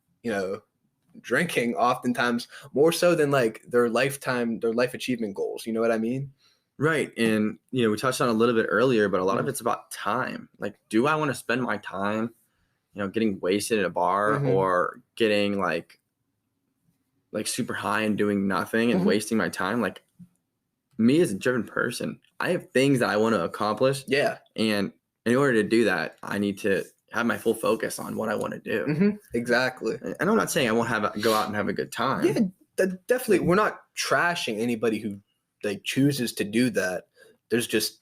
drinking oftentimes more so than like their life achievement goals. You know what I mean? Right. And, we touched on a little bit earlier, but a lot of it's about time. Like, do I want to spend my time, getting wasted at a bar or getting like super high and doing nothing and wasting my time? Like, me as a driven person, I have things that I want to accomplish. Yeah. And in order to do that, I need to have my full focus on what I want to do. Exactly. And I'm not saying I won't go out and have a good time. Yeah, definitely. We're not trashing anybody who chooses to do that. There's just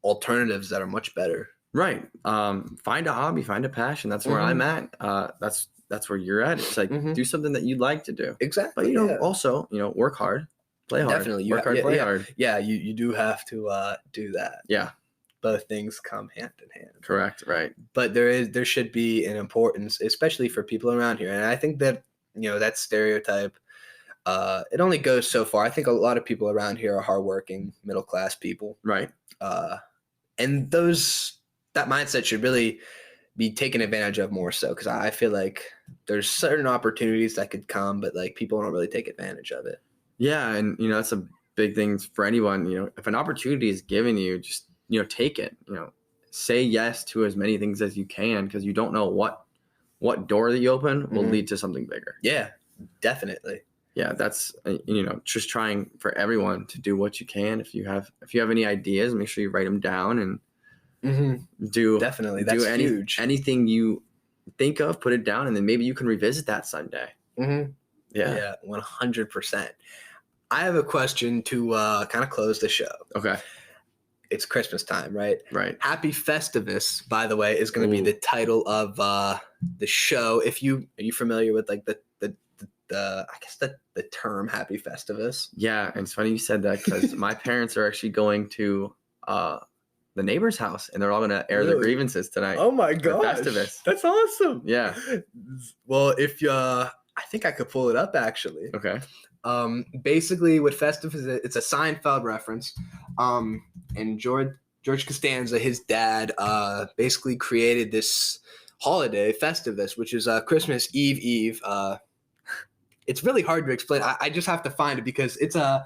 alternatives that are much better. Right. Find a hobby, find a passion. That's where I'm at. That's where you're at. It's like do something that you'd like to do. Exactly. But also, work hard, play hard. Definitely. Work hard, play hard. Yeah, you do have to do that. Yeah. Both things come hand in hand. Correct. Right. But there should be an importance, especially for people around here. And I think that, that stereotype, it only goes so far. I think a lot of people around here are hardworking, middle-class people. Right. And that mindset should really be taken advantage of more so, because I feel like there's certain opportunities that could come, but like people don't really take advantage of it. Yeah. And, that's a big thing for anyone. If an opportunity is given you, just take it, say yes to as many things as you can, because you don't know what door that you open will lead to something bigger. Yeah, definitely. Yeah, that's, just trying for everyone to do what you can. If you have any ideas, make sure you write them down and do definitely. That's huge. Anything you think of, put it down, and then maybe you can revisit that someday. Yeah, 100%. I have a question to kind of close the show. Okay. It's Christmas time, right? Right. Happy Festivus, by the way, is going to be the title of the show. Are you familiar with like the I guess the term Happy Festivus? Yeah, and it's funny you said that, because my parents are actually going to the neighbor's house, and they're all going to air their grievances tonight. Oh my gosh, Festivus. that's awesome. Yeah. Well, if I think I could pull it up actually. Okay. Basically, what Festivus is, it's a Seinfeld reference. And George Costanza, his dad, basically created this holiday, Festivus, which is Christmas Eve. It's really hard to explain. I just have to find it because I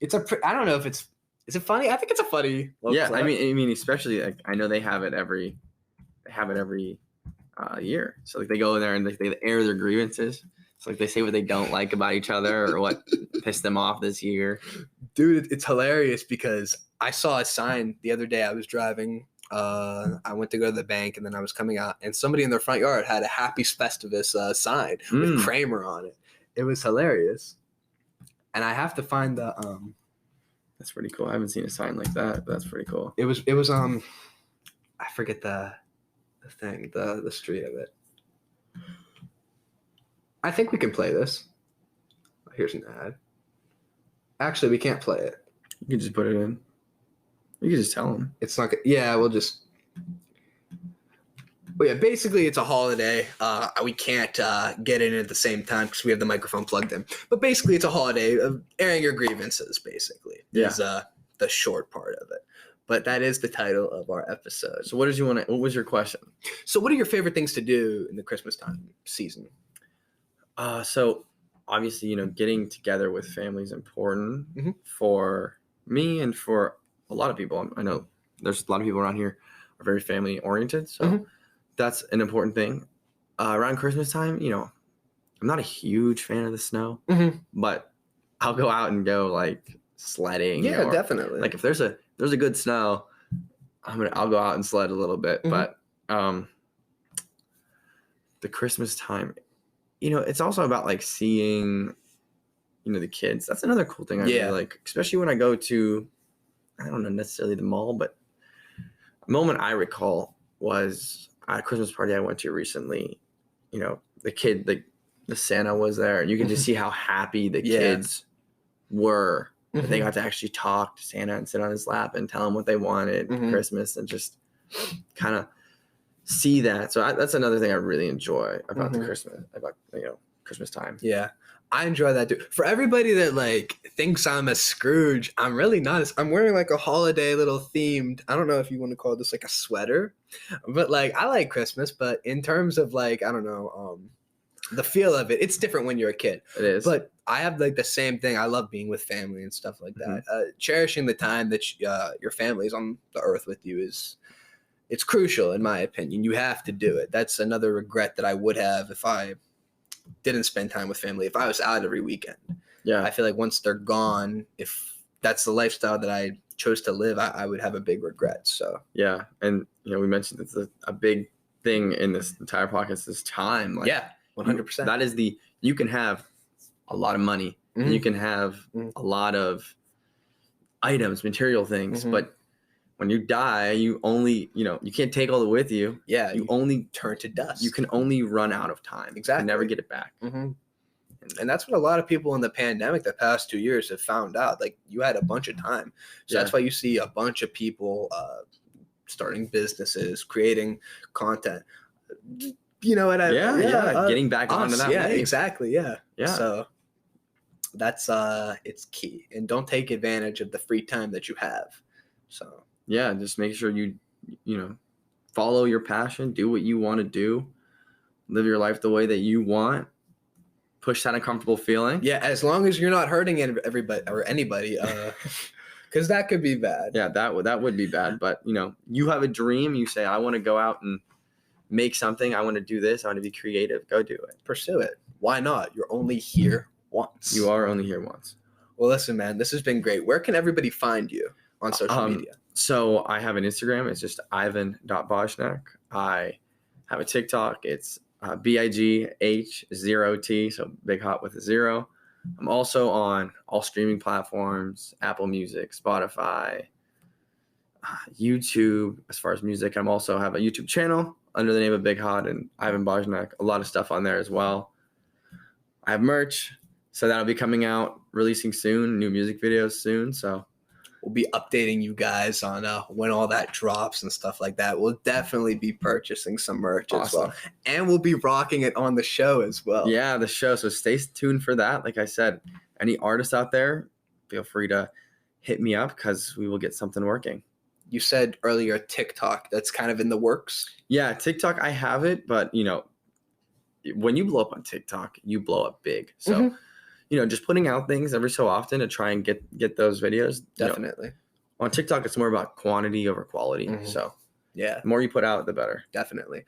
don't know if is it funny? I think it's a funny. Yeah, clip. I mean, especially like I know they have it every year. So like they go in there and they air their grievances. So like they say what they don't like about each other or what pissed them off this year. Dude, it's hilarious because I saw a sign the other day. I was driving. I went to go to the bank and then I was coming out and somebody in their front yard had a Happy Festivus sign with Kramer on it. It was hilarious. And I have to find the That's pretty cool. I haven't seen a sign like that, but that's pretty cool. It was I forget the thing, the street of it. I think we can play this. Here's an ad. Actually, we can't play it. You can just put it in. You can just tell them. It's not good. Yeah, we'll just. But yeah, basically it's a holiday. We can't get in at the same time because we have the microphone plugged in. But basically it's a holiday of airing your grievances, basically, is the short part of it. But that is the title of our episode. So what was your question? So what are your favorite things to do in the Christmas time season? So obviously, getting together with family is important for me and for a lot of people. I know there's a lot of people around here are very family oriented. So that's an important thing. Around Christmas time, I'm not a huge fan of the snow, but I'll go out and go like sledding. Yeah, definitely. Like if there's a good snow, I'll go out and sled a little bit. But the Christmas time, it's also about like seeing, the kids. That's another cool thing I really like, especially when I go to, I don't know necessarily the mall, but a moment I recall was at a Christmas party I went to recently. The kid, the Santa was there, and you can just see how happy the kids were. They got to actually talk to Santa and sit on his lap and tell him what they wanted for Christmas, and just kind of see that. So that's another thing I really enjoy about the Christmas time. Yeah, I enjoy that too. For everybody that like thinks I'm a Scrooge, I'm really not. I'm wearing like a holiday little themed. I don't know if you want to call this like a sweater, but like I like Christmas. But in terms of like I don't know, the feel of it, it's different when you're a kid. It is. But I have like the same thing. I love being with family and stuff like that. Cherishing the time that your family's on the earth with you it's crucial in my opinion. You have to do it. That's another regret that I would have if I didn't spend time with family. If I was out every weekend, I feel like once they're gone, if that's the lifestyle that I chose to live, I would have a big regret. So yeah, and we mentioned it's a big thing in this entire podcast is time. Like, 100%. That is you can have a lot of money, and you can have a lot of items, material things, but when you die, you only, you can't take all the with you. Yeah, you only turn to dust. You can only run out of time. Exactly. You can never get it back. And that's what a lot of people in the pandemic the past 2 years have found out. Like you had a bunch of time. So that's why you see a bunch of people starting businesses, creating content. Getting back onto that. Yeah, wave. Exactly. Yeah. Yeah. So that's it's key. And don't take advantage of the free time that you have. So yeah, just make sure you follow your passion, do what you want to do, live your life the way that you want, push that uncomfortable feeling. Yeah, as long as you're not hurting everybody or anybody, because that could be bad. Yeah, that would be bad. But you have a dream. You say, I want to go out and make something. I want to do this. I want to be creative. Go do it. Pursue it. Why not? You're only here once. You are only here once. Well, listen, man, this has been great. Where can everybody find you on social media? So I have an Instagram. It's just ivan.bojnak. I have a TikTok. It's BIGH0T, so BigHot with a 0. I'm also on all streaming platforms, Apple Music, Spotify, YouTube. As far as music, I'm also have a YouTube channel under the name of BigHot and Ivan Bojnak. A lot of stuff on there as well. I have merch, so that'll be coming out, releasing soon, new music videos soon, so we'll be updating you guys on when all that drops and stuff like that. We'll definitely be purchasing some merch as well. And we'll be rocking it on the show as well. Yeah, the show. So stay tuned for that. Like I said, any artists out there, feel free to hit me up because we will get something working. You said earlier TikTok. That's kind of in the works? Yeah, TikTok, I have it. But, when you blow up on TikTok, you blow up big. So just putting out things every so often to try and get those videos. Definitely. On TikTok, it's more about quantity over quality. So the more you put out, the better. Definitely.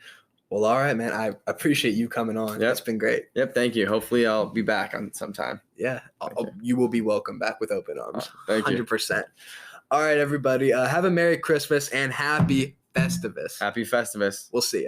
Well, all right, man. I appreciate you coming on. Yep. It's been great. Yep. Thank you. Hopefully I'll be back on sometime. Yeah. You will be welcome back with open arms. Thank you. 100%. All right, everybody. Have a Merry Christmas and Happy Festivus. Happy Festivus. We'll see ya.